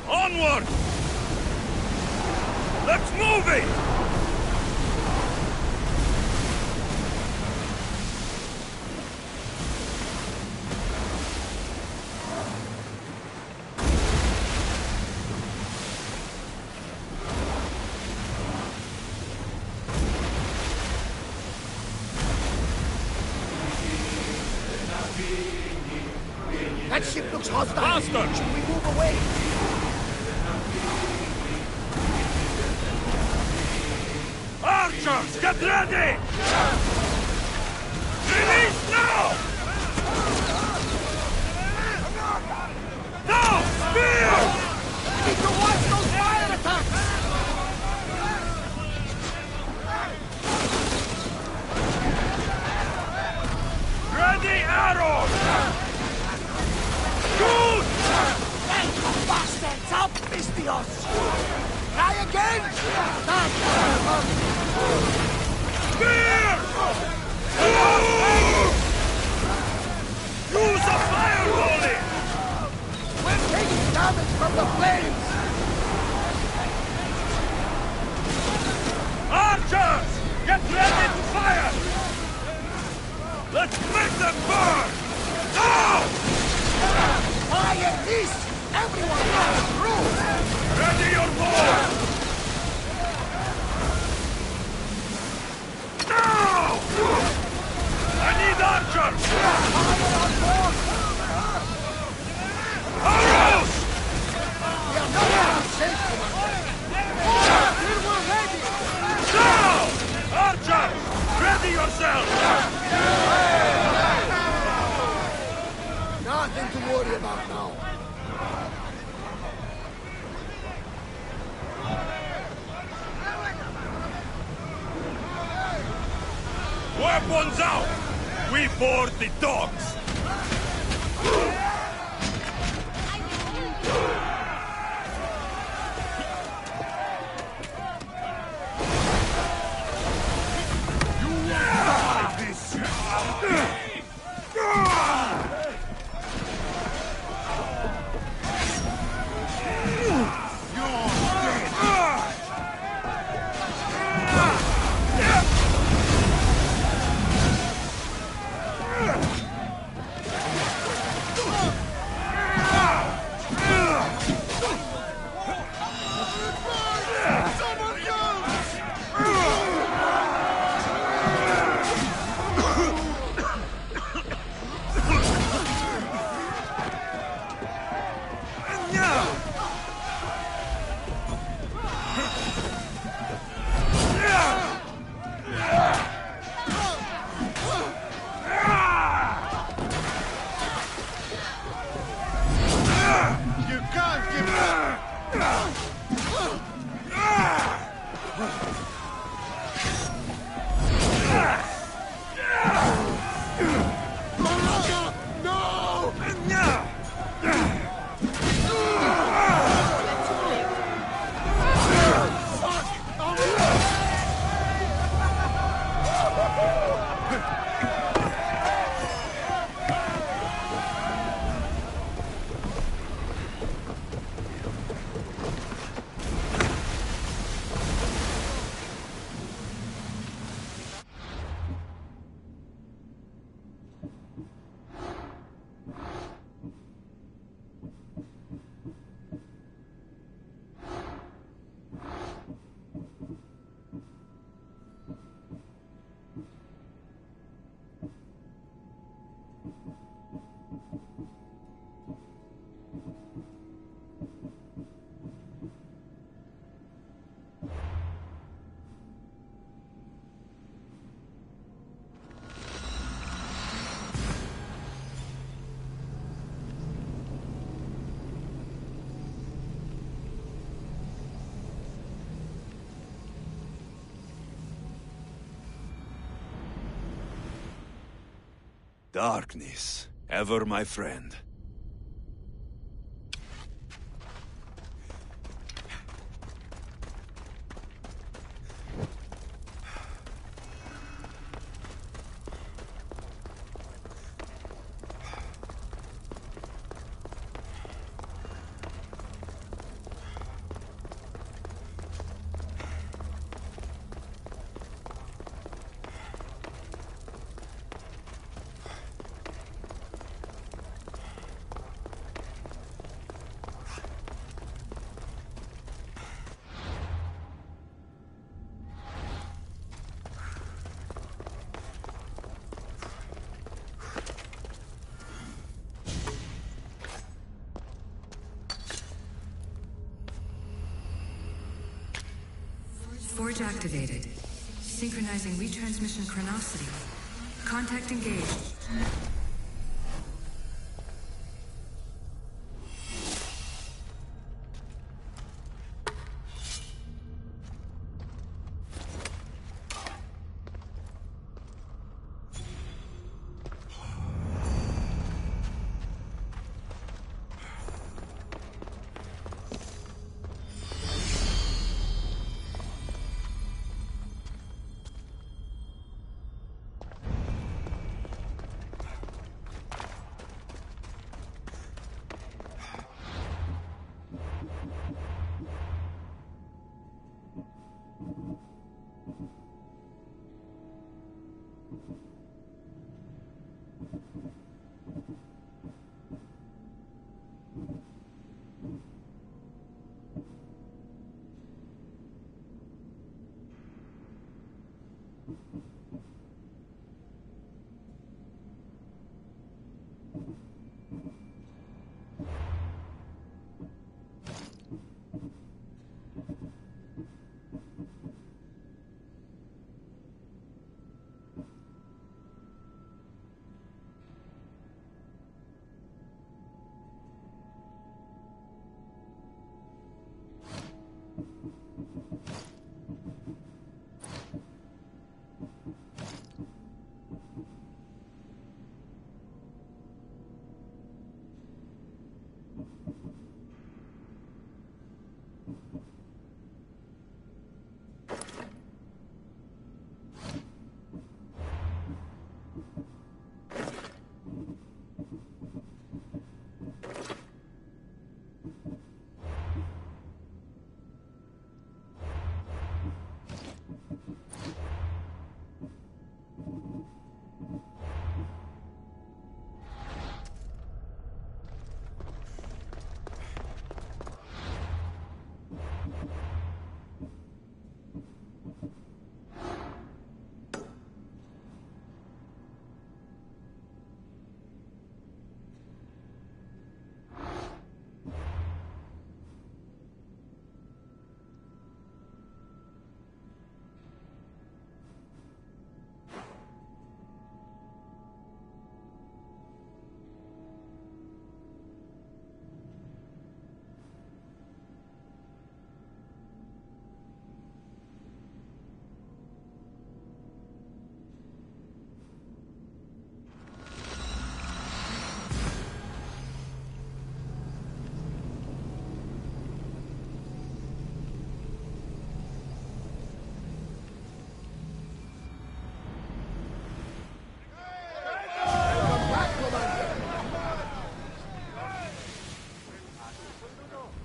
[SPEAKER 1] Onward! Let's move it!
[SPEAKER 11] That ship looks hostile.
[SPEAKER 1] Faster!
[SPEAKER 11] Should we move away?
[SPEAKER 1] Archers, get ready! Release now! Now! Spear!
[SPEAKER 11] We need to watch those fire attacks!
[SPEAKER 1] Ready arrows! Shoot!
[SPEAKER 11] Hey, bastards! Outfist us! Try again!
[SPEAKER 1] Spear! Use a fire volley!
[SPEAKER 11] We're taking damage from the flames!
[SPEAKER 1] Archers! Get ready to fire! Let's make them burn! Now!
[SPEAKER 11] Fire this! Everyone comes through!
[SPEAKER 1] Ready your bow! Now! I need archers!
[SPEAKER 11] Fire on board!
[SPEAKER 1] Arrows!
[SPEAKER 11] We are not safe till we're ready!
[SPEAKER 1] Now! Archers! Ready yourselves!
[SPEAKER 11] Nothing to worry about now.
[SPEAKER 1] Weapons out! We board the dogs!
[SPEAKER 7] Darkness, ever my friend.
[SPEAKER 14] Forge activated. Synchronizing retransmission chronicity. Contact engaged.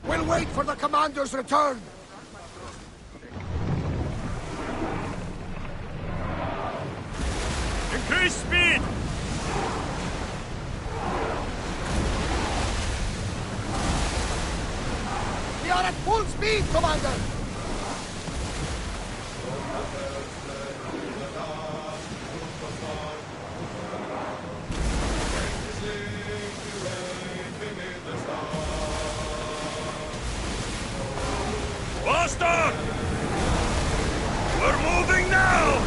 [SPEAKER 11] We'll wait for the commander's return.
[SPEAKER 1] Increase speed!
[SPEAKER 11] We are at full speed, Commander!
[SPEAKER 1] Boston! We're moving now!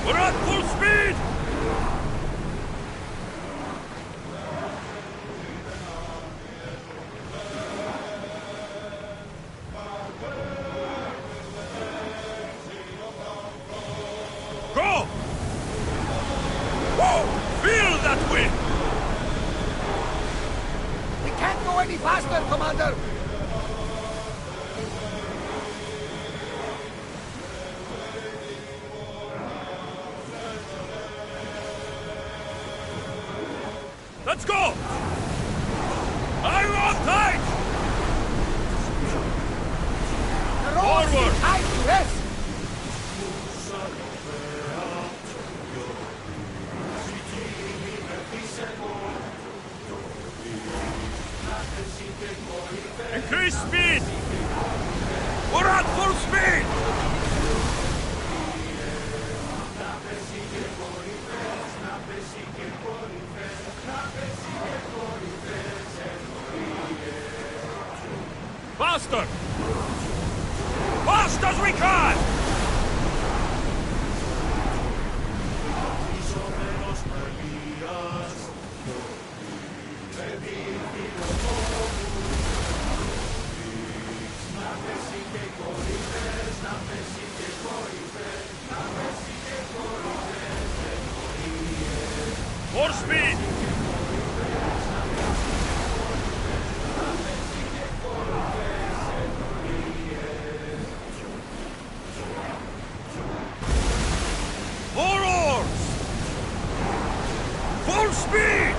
[SPEAKER 1] We're at full speed! Go! Whoa! Feel that wind!
[SPEAKER 11] We can't go any faster, Commander!
[SPEAKER 1] Let's go! I'm on tight!
[SPEAKER 11] The roads
[SPEAKER 1] Forward!
[SPEAKER 11] need time to rest!
[SPEAKER 1] Increase speed! We're at full speed! Faster! Fast as we can! More speed! More oars! Full speed!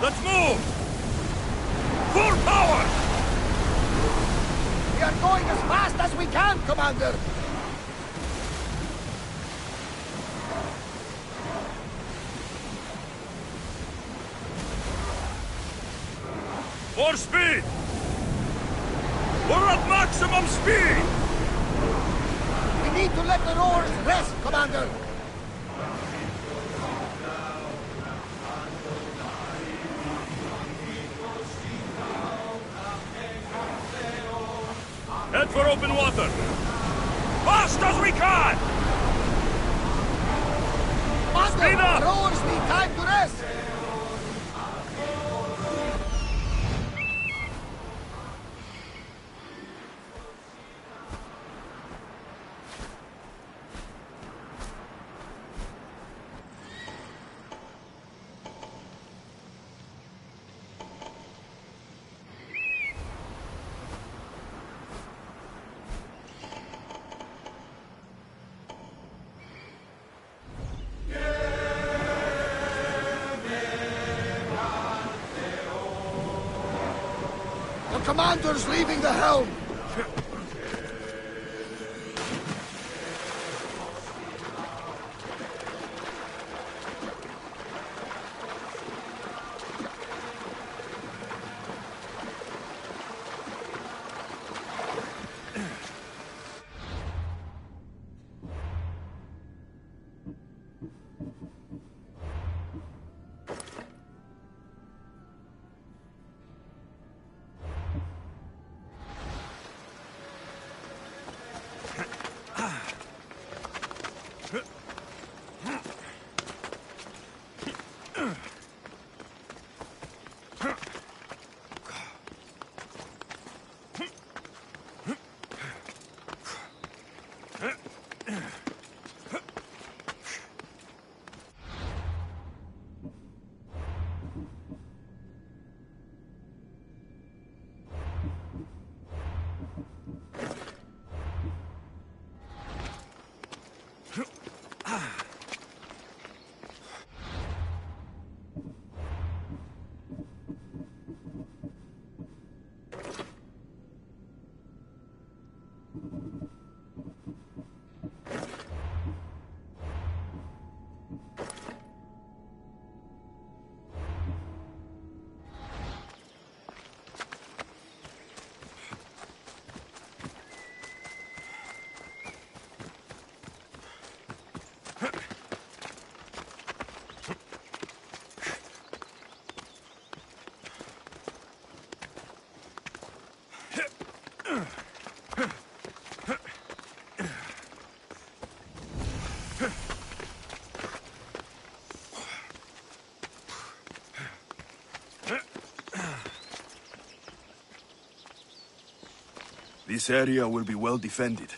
[SPEAKER 1] Let's move! Full power!
[SPEAKER 11] We are going as fast as we can, Commander!
[SPEAKER 1] More speed! We're at maximum speed!
[SPEAKER 11] We need to let the rowers rest, Commander!
[SPEAKER 1] Head for open water! Fast as we can!
[SPEAKER 11] Commander,
[SPEAKER 1] Speed up!
[SPEAKER 11] the rowers need time to rest! The commander's leaving the helm!
[SPEAKER 7] This area will be well defended.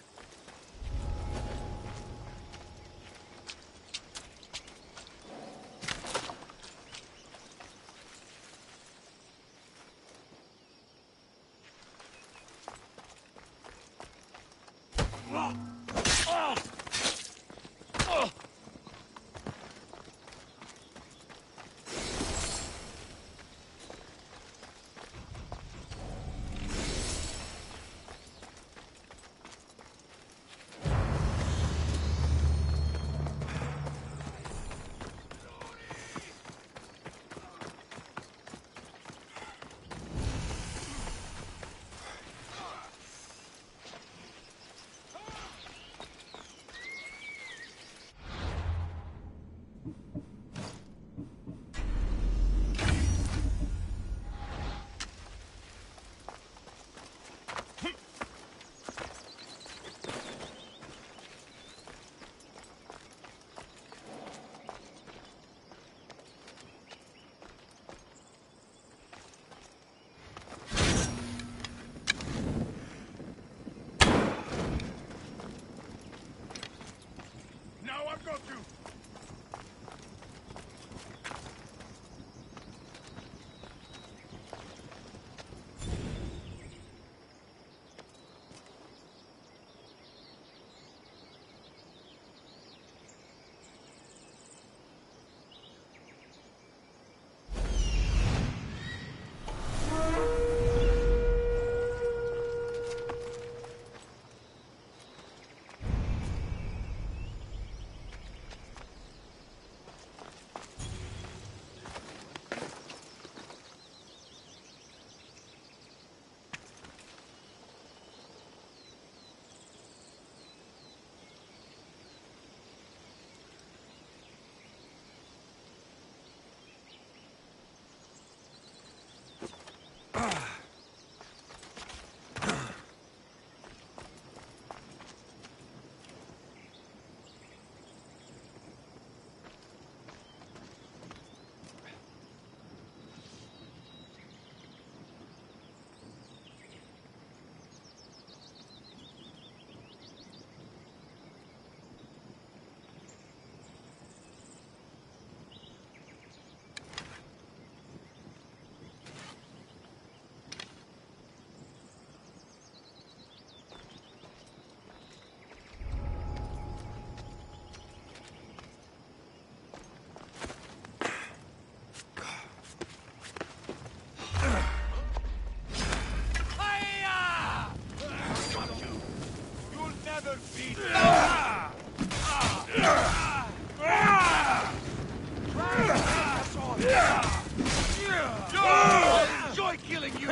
[SPEAKER 3] Enjoy killing you!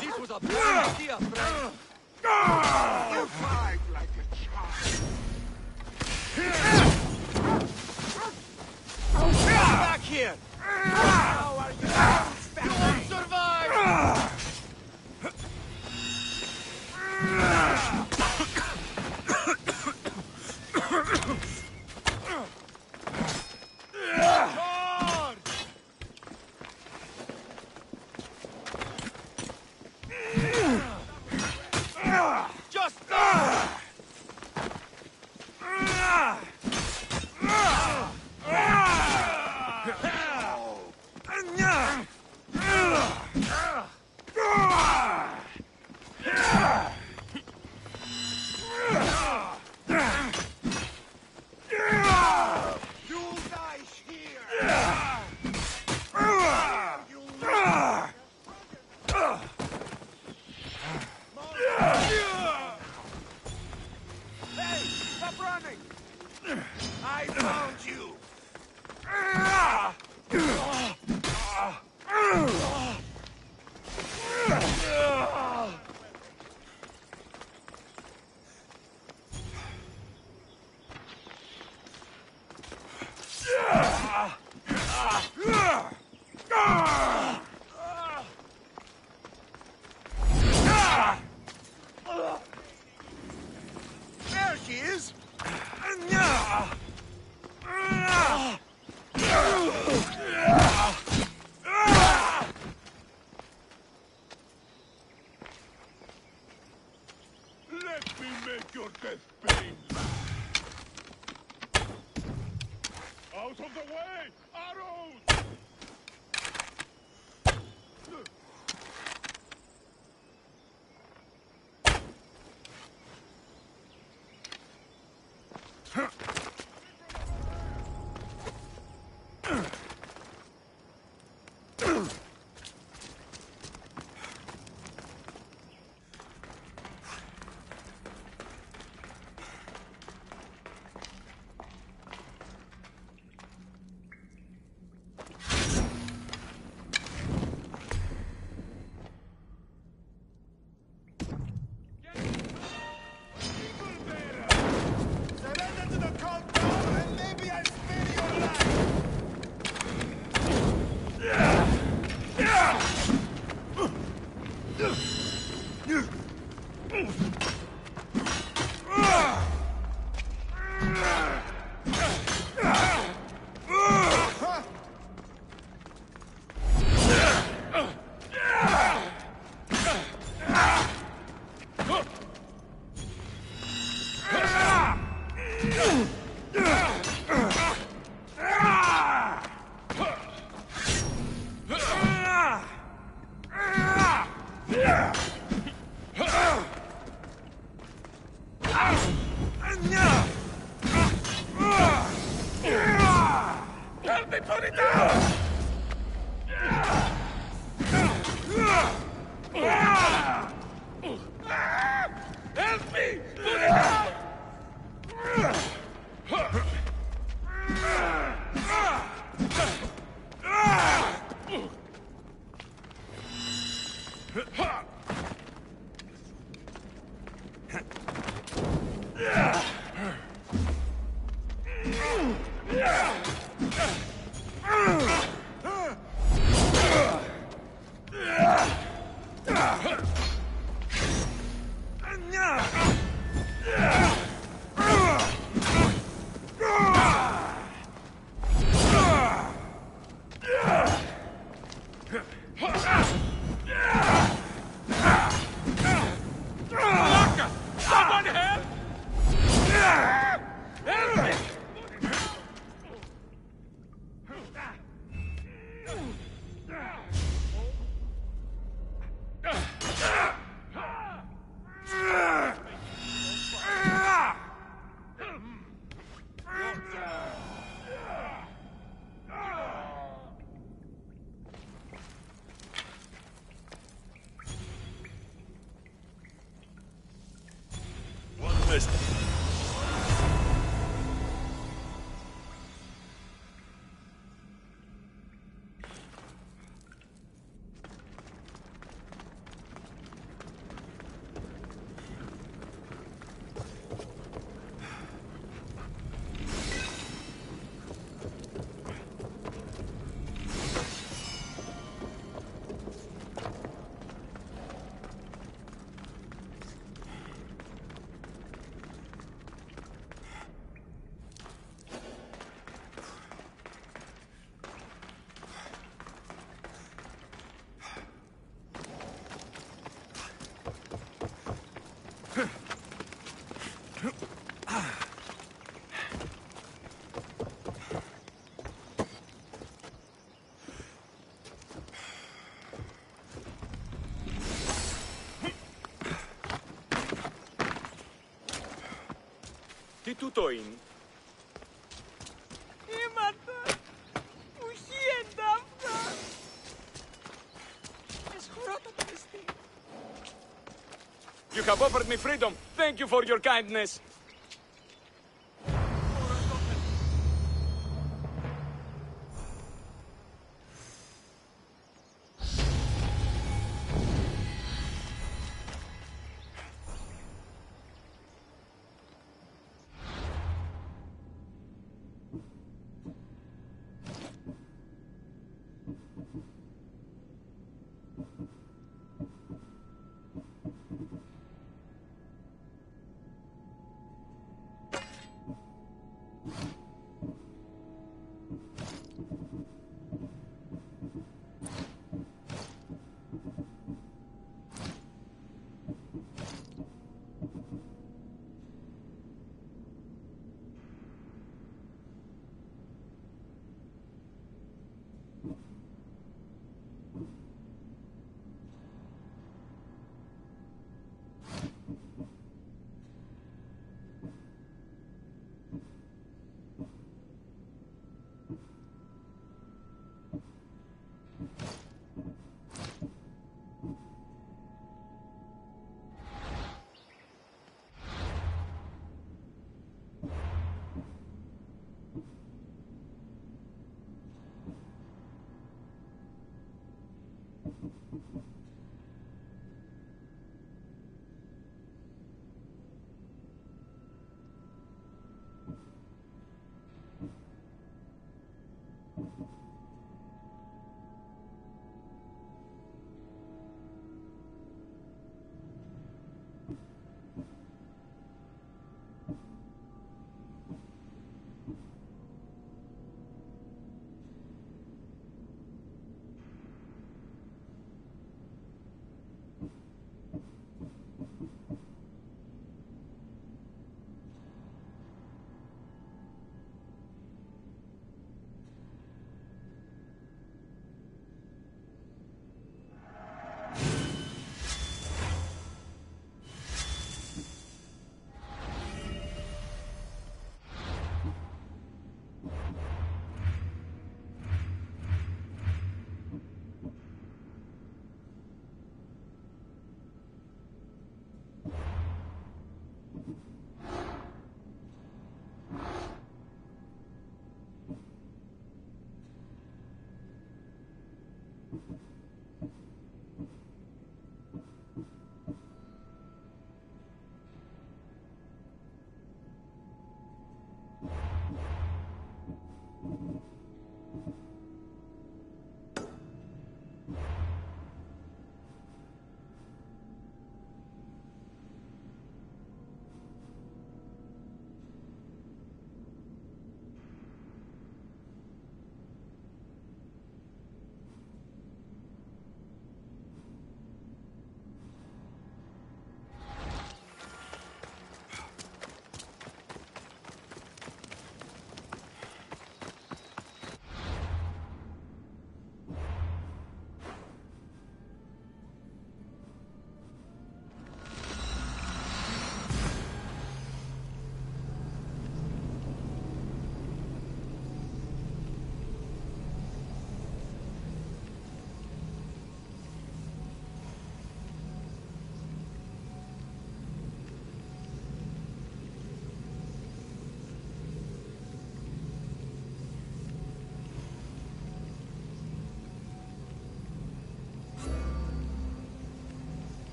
[SPEAKER 3] This was a bad idea, friend.
[SPEAKER 4] You fight like a child.
[SPEAKER 3] Back here! How are you? You won't survive! Make your death painless. Out of the way! Arrows! Help me put it down! Help me put it down! Someone help! Help me!
[SPEAKER 1] One missed.
[SPEAKER 3] Τι τούτο είναι?
[SPEAKER 8] Ήματα! Ουχή εντάφτα! Εσχωρώ το Χριστί!
[SPEAKER 3] You have offered me freedom. Thank you for your kindness.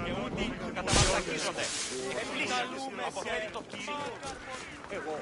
[SPEAKER 6] Και ούτοι καταμαστακίζονται. Επλήσαμε, αποφέρει το κύριο. Εγώ.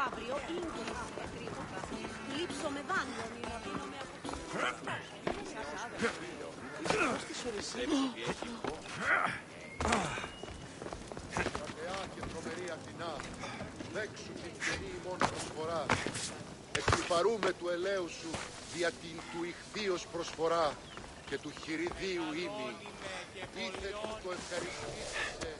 [SPEAKER 8] Αύριο είναι τρίποτα. Λείψω με δάνειο.
[SPEAKER 15] Μακριά και τρομερή Αθηνά, δέξου την καινή ημών προσφορά. Εκπιπαρούμε του ελαίου σου δια την του ηχθείος προσφορά και του χειριδίου ήμι. Ήθε τούτο ευχαριστήσεσαι.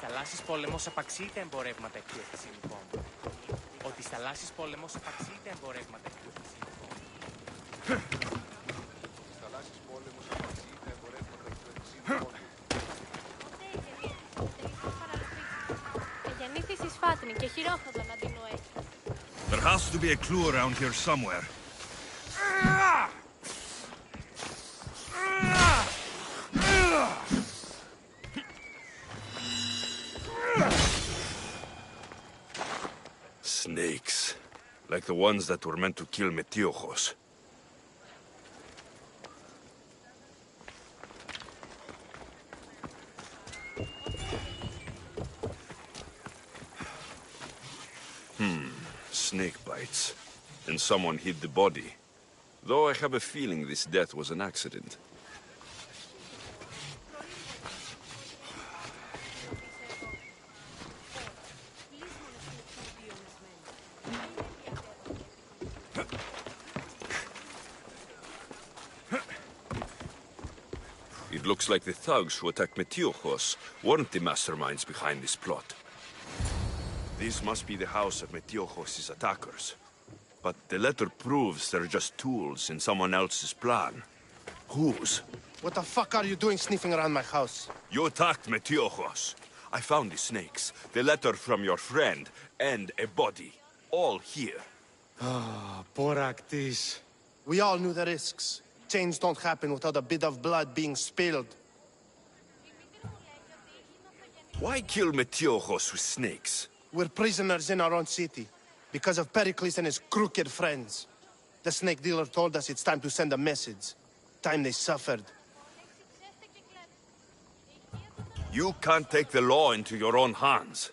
[SPEAKER 6] Θαλάσσης πόλεμος απαξείται εμπορεύματα εκπλήρωση λοιπόν. Ότι θαλάσσης πόλεμος απαξείται εμπορεύματα εκπλήρωση λοιπόν.
[SPEAKER 15] Θαλάσσης πόλεμος απαξείται εμπορεύματα εκπλήρωση λοιπόν.
[SPEAKER 8] Γεννήθης εις Φάτνη και χειρόχαζον αντινού έχει.
[SPEAKER 1] There has to be a clue around here somewhere.
[SPEAKER 7] Snakes. Like the ones that were meant to kill Metiochos. Snake bites. And someone hid the body. Though I have a feeling this death was an accident. It looks like the thugs who attacked Metiochos weren't the masterminds behind this plot. This must be the house of Metiochos' attackers. But the letter proves they're just tools in someone else's plan. Whose?
[SPEAKER 11] What the fuck are you doing sniffing around my house?
[SPEAKER 7] You attacked Metiochos. I found the snakes, the letter from your friend, and a body. All here.
[SPEAKER 11] Ah, poor Actis. We all knew the risks. Change don't happen without a bit of blood being spilled.
[SPEAKER 7] Why kill Metiochos with snakes?
[SPEAKER 11] We're prisoners in our own city, because of Pericles and his crooked friends. The snake dealer told us it's time to send a message. Time they suffered.
[SPEAKER 7] You can't take the law into your own hands.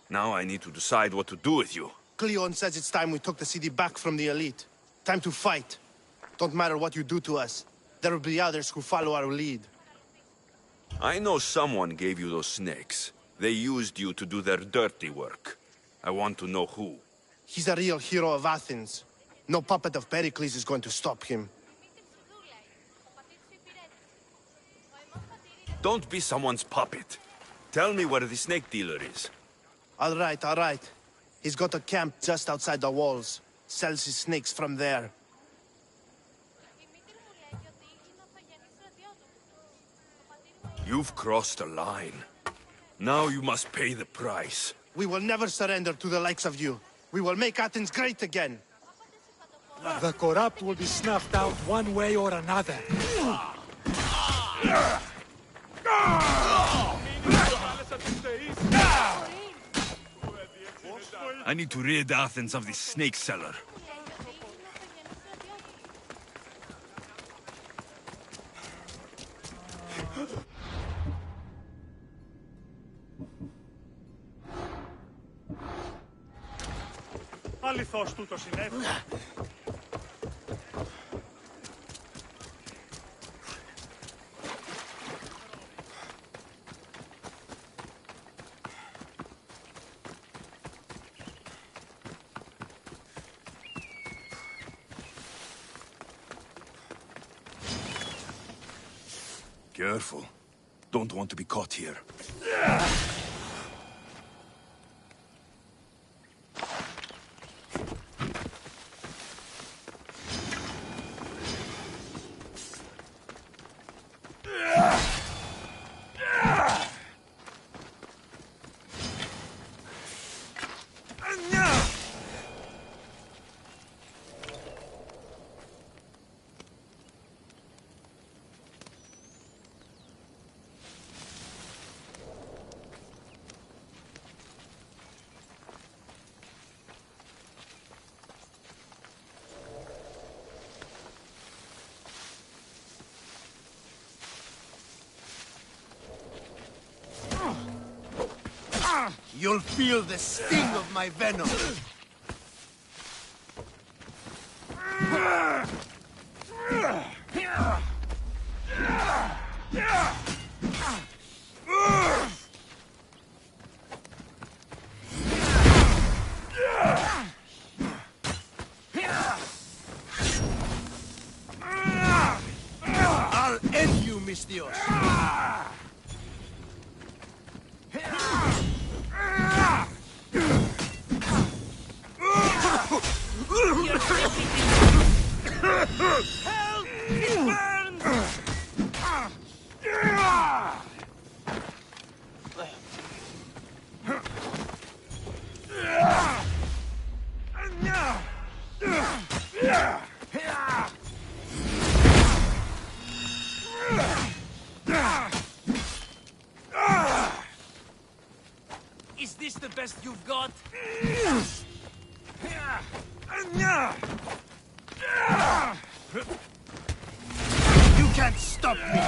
[SPEAKER 7] Now I need to decide what to do with you.
[SPEAKER 11] Cleon says it's time we took the city back from the elite. Time to fight. Don't matter what you do to us. There will be others who follow our lead.
[SPEAKER 7] I know someone gave you those snakes. They used you to do their dirty work. I want to know who.
[SPEAKER 11] He's a real hero of Athens. No puppet of Pericles is going to stop him.
[SPEAKER 7] Don't be someone's puppet. Tell me where the snake dealer is.
[SPEAKER 11] All right. He's got a camp just outside the walls. Sells his snakes from there.
[SPEAKER 7] You've crossed a line. Now you must pay the price.
[SPEAKER 11] We will never surrender to the likes of you. We will make Athens great again.
[SPEAKER 12] The corrupt will be snuffed out one way or another.
[SPEAKER 1] I need to rid Athens of this snake seller.
[SPEAKER 16] Αληθώς τούτο συνέβη.
[SPEAKER 1] Careful. Don't want to be caught here.
[SPEAKER 11] You'll feel the sting of my venom. I'll end you, Mistios.
[SPEAKER 8] Help! It burns!
[SPEAKER 2] Is this the best you've got?
[SPEAKER 11] You can't stop me!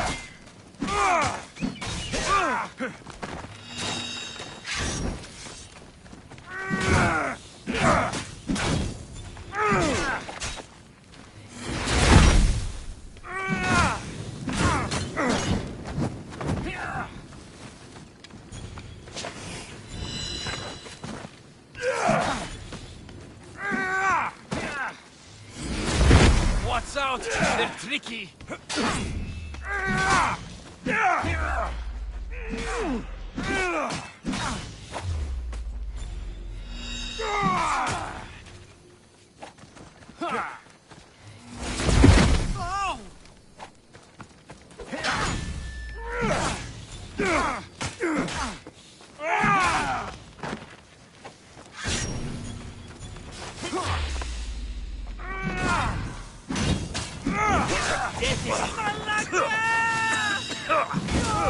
[SPEAKER 2] Watch out! They're tricky!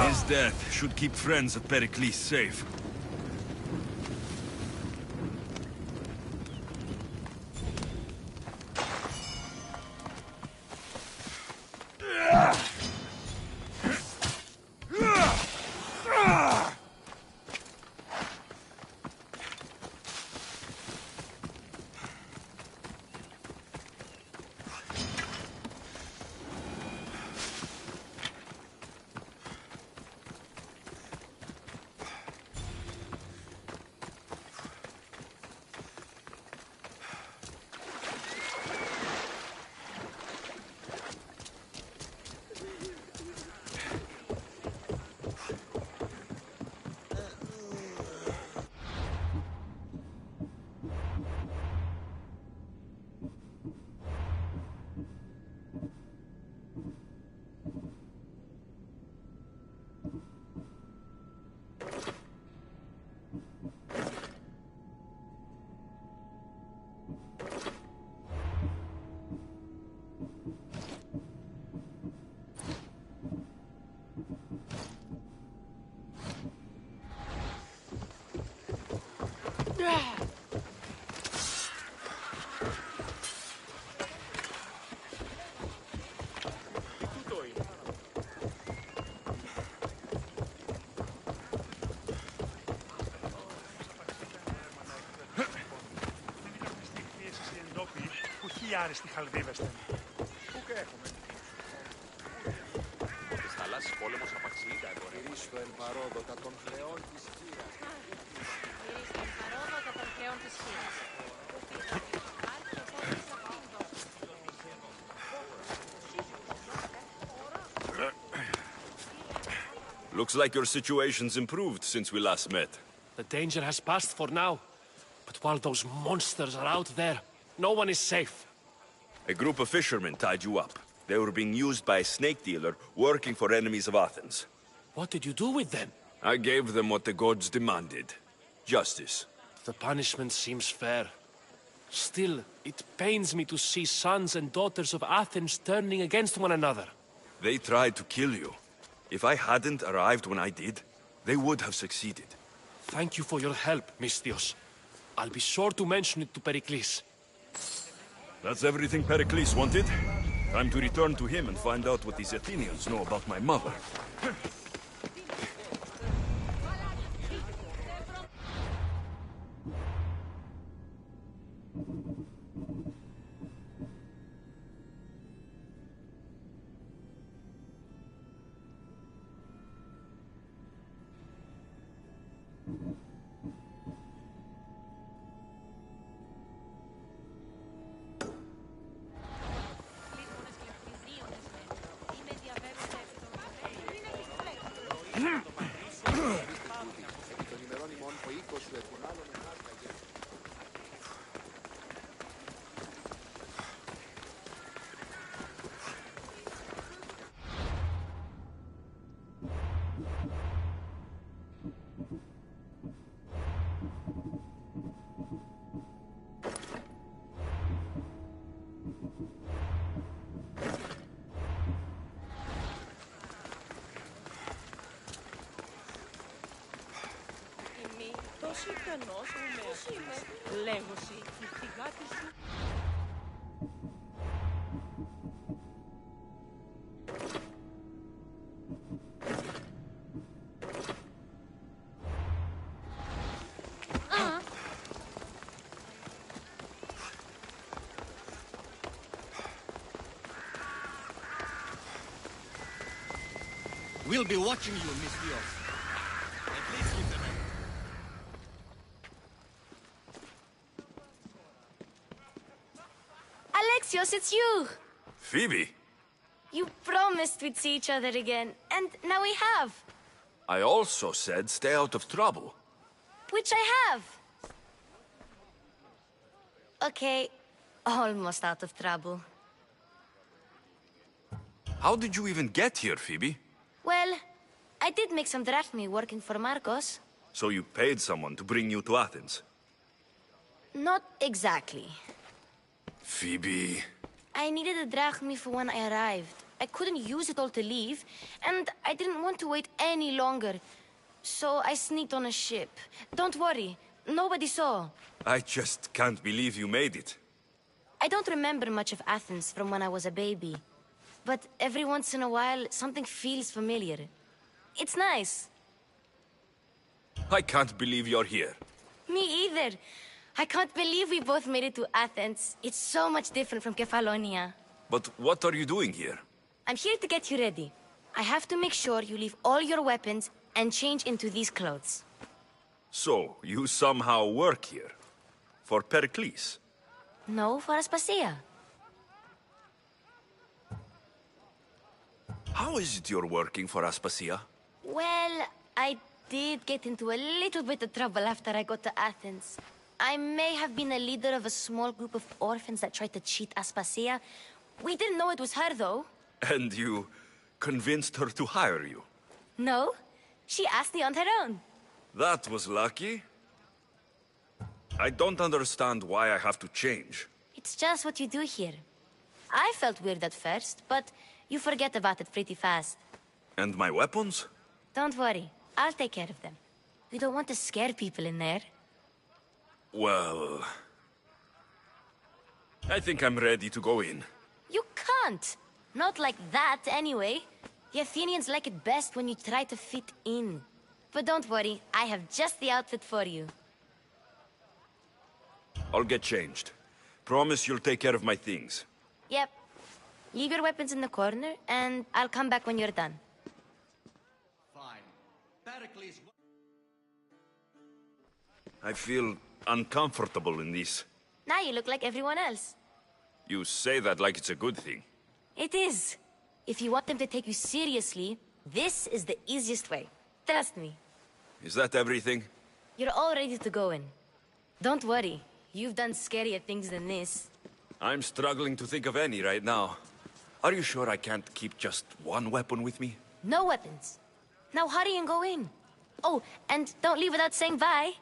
[SPEAKER 1] His death should keep friends at Pericles safe.
[SPEAKER 12] άριστοι χαλδίβεστε.
[SPEAKER 15] Πού και έχουμε.
[SPEAKER 3] Ότι θαλάσσης πόλεμος απαξιεί τα εμπορεύματα.
[SPEAKER 15] Γυρίστο εν παρόδοτα των χρεών της χείρας.
[SPEAKER 16] Γυρίστο εν παρόδοτα των χρεών της χείρας.
[SPEAKER 7] Looks like your situation's improved since we last met.
[SPEAKER 3] The danger has passed for now. But while those monsters are out there, no one is safe.
[SPEAKER 7] A group of fishermen tied you up. They were being used by a snake dealer working for enemies of Athens.
[SPEAKER 3] What did you do with them?
[SPEAKER 7] I gave them what the gods demanded. Justice.
[SPEAKER 3] The punishment seems fair. Still, it pains me to see sons and daughters of Athens turning against one another.
[SPEAKER 7] They tried to kill you. If I hadn't arrived when I did, they would have succeeded.
[SPEAKER 3] Thank you for your help, Misthios. I'll be sure to mention it to Pericles.
[SPEAKER 7] That's everything Pericles wanted. Time to return to him and find out what these Athenians know about my mother.
[SPEAKER 15] Τον ημερών ημών ο οίκος σου εκ των άλλων ενάρταγε.
[SPEAKER 8] Τόσο ικανός μου με αυτής. Λέγωση, η φυγάτη σου.
[SPEAKER 2] We'll be watching you, Miss Dios. And please keep them in.
[SPEAKER 16] Alexios, it's you!
[SPEAKER 7] Phoebe!
[SPEAKER 16] You promised we'd see each other again, and now we have.
[SPEAKER 7] I also said stay out of trouble.
[SPEAKER 16] Which I have. Okay, almost out of trouble.
[SPEAKER 7] How did you even get here, Phoebe?
[SPEAKER 16] Well, I did make some drachmi working for Marcos.
[SPEAKER 7] So you paid someone to bring you to Athens?
[SPEAKER 16] Not exactly.
[SPEAKER 7] Phoebe...
[SPEAKER 16] I needed a drachmi for when I arrived. I couldn't use it all to leave, and I didn't want to wait any longer. So I sneaked on a ship. Don't worry, nobody saw.
[SPEAKER 7] I just can't believe you made it.
[SPEAKER 16] I don't remember much of Athens from when I was a baby. But every once in a while, something feels familiar. It's nice.
[SPEAKER 7] I can't believe you're here.
[SPEAKER 16] Me either. I can't believe we both made it to Athens. It's so much different from Kefalonia.
[SPEAKER 7] But what are you doing here?
[SPEAKER 16] I'm here to get you ready. I have to make sure you leave all your weapons and change into these clothes.
[SPEAKER 7] So, you somehow work here? For Pericles?
[SPEAKER 16] No, for Aspasia.
[SPEAKER 7] How is it you're working for Aspasia?
[SPEAKER 16] Well, I did get into a little bit of trouble after I got to Athens. I may have been a leader of a small group of orphans that tried to cheat Aspasia. We didn't know it was her, though.
[SPEAKER 7] And you convinced her to hire you?
[SPEAKER 16] No, she asked me on her own.
[SPEAKER 7] That was lucky. I don't understand why I have to change.
[SPEAKER 16] It's just what you do here. I felt weird at first, but you forget about it pretty fast.
[SPEAKER 7] And my weapons?
[SPEAKER 16] Don't worry, I'll take care of them. We don't want to scare people in there.
[SPEAKER 7] Well... I think I'm ready to go in.
[SPEAKER 16] You can't! Not like that, anyway. The Athenians like it best when you try to fit in. But don't worry, I have just the outfit for you.
[SPEAKER 7] I'll get changed. Promise you'll take care of my things.
[SPEAKER 16] Yep. Leave your weapons in the corner, and I'll come back when you're done.
[SPEAKER 7] I feel uncomfortable in this.
[SPEAKER 16] Now you look like everyone else.
[SPEAKER 7] You say that like it's a good thing.
[SPEAKER 16] It is. If you want them to take you seriously, this is the easiest way. Trust me.
[SPEAKER 7] Is that everything?
[SPEAKER 16] You're all ready to go in. Don't worry. You've done scarier things than this.
[SPEAKER 7] I'm struggling to think of any right now. Are you sure I can't keep just one weapon with me?
[SPEAKER 16] No weapons. Now hurry and go in. Oh, and don't leave without saying bye.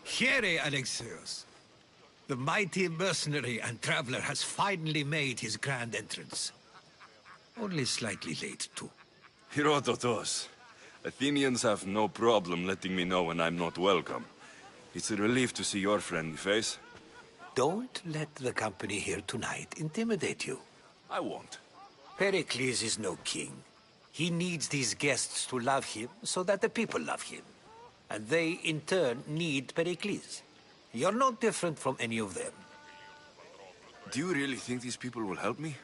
[SPEAKER 10] Here, Alexios. The mighty mercenary and traveler has finally made his grand entrance. Only slightly late, too.
[SPEAKER 7] Herodotos. Athenians have no problem letting me know when I'm not welcome. It's a relief to see your friendly face.
[SPEAKER 10] Don't let the company here tonight intimidate you.
[SPEAKER 7] I won't.
[SPEAKER 10] Pericles is no king. He needs these guests to love him so that the people love him. And they, in turn, need Pericles. You're no different from any of them.
[SPEAKER 7] Do you really think these people will help me?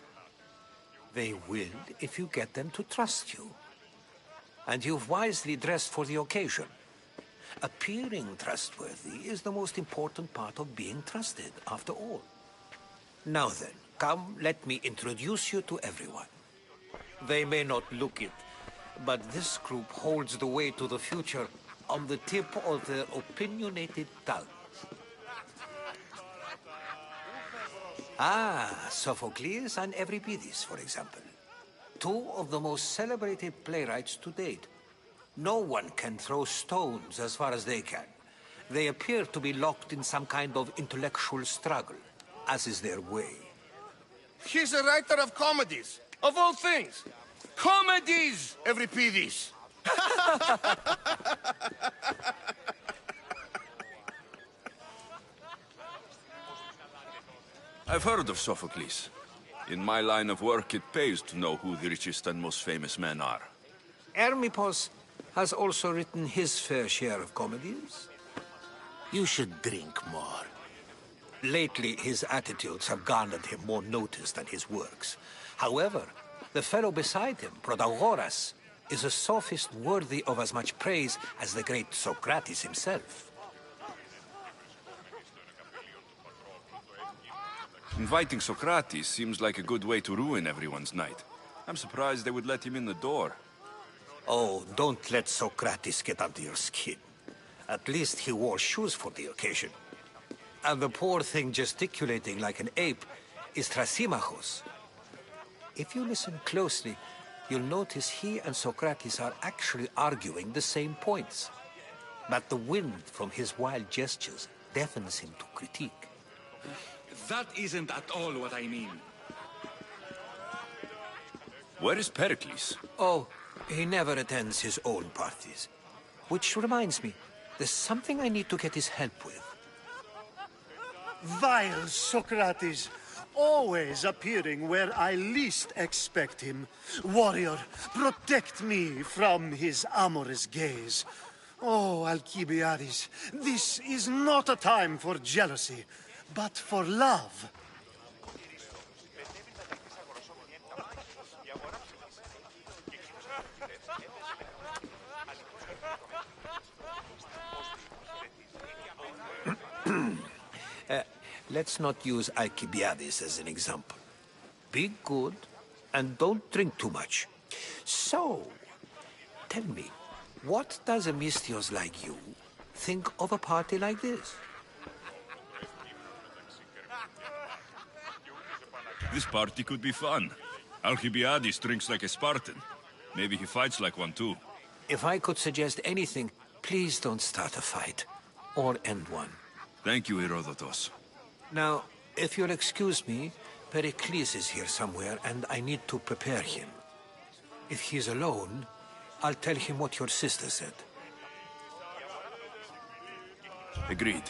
[SPEAKER 10] They will if you get them to trust you. And you've wisely dressed for the occasion. Appearing trustworthy is the most important part of being trusted, after all. Now then, come, let me introduce you to everyone. They may not look it, but this group holds the way to the future on the tip of their opinionated tongues. Ah, Sophocles and Euripides, for example. Two of the most celebrated playwrights to date. No one can throw stones as far as they can. They appear to be locked in some kind of intellectual struggle, as is their way.
[SPEAKER 15] He's a writer of comedies, of all things. Comedies, Euripides.
[SPEAKER 7] I've heard of Sophocles. In my line of work, it pays to know who the richest and most famous men are.
[SPEAKER 10] Hermippos has also written his fair share of comedies. You should drink more. Lately, his attitudes have garnered him more notice than his works. However, the fellow beside him, Protagoras, is a sophist worthy of as much praise as the great Socrates himself.
[SPEAKER 7] Inviting Socrates seems like a good way to ruin everyone's night. I'm surprised they would let him in the door.
[SPEAKER 10] Oh, don't let Socrates get under your skin. At least he wore shoes for the occasion. And the poor thing gesticulating like an ape is Thrasymachos. If you listen closely, you'll notice he and Socrates are actually arguing the same points. But the wind from his wild gestures deafens him to critique.
[SPEAKER 17] That isn't at all what I mean.
[SPEAKER 7] Where is Pericles?
[SPEAKER 10] Oh, he never attends his own parties. Which reminds me, there's something I need to get his help with.
[SPEAKER 18] Vile Socrates, always appearing where I least expect him. Warrior, protect me from his amorous gaze. Oh, Alcibiades, this is not a time for jealousy, but for love.
[SPEAKER 10] Let's not use Alcibiades as an example. Be good, and don't drink too much. So, tell me, what does a Mystios like you think of a party like this?
[SPEAKER 1] This party could be fun. Alcibiades drinks like a Spartan. Maybe he fights like one too.
[SPEAKER 10] If I could suggest anything, please don't start a fight, or end one.
[SPEAKER 1] Thank you, Herodotos.
[SPEAKER 10] Now, if you'll excuse me, Pericles is here somewhere, and I need to prepare him. If he's alone, I'll tell him what your sister said.
[SPEAKER 7] Agreed.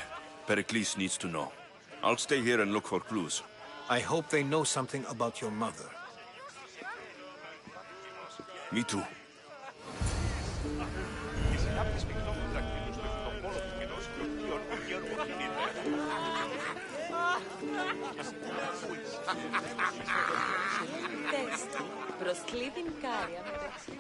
[SPEAKER 7] Pericles needs to know. I'll stay here and look for clues.
[SPEAKER 10] I hope they know something about your mother.
[SPEAKER 7] Me too.
[SPEAKER 8] Προσκλήδιν κάρια μεταξύ.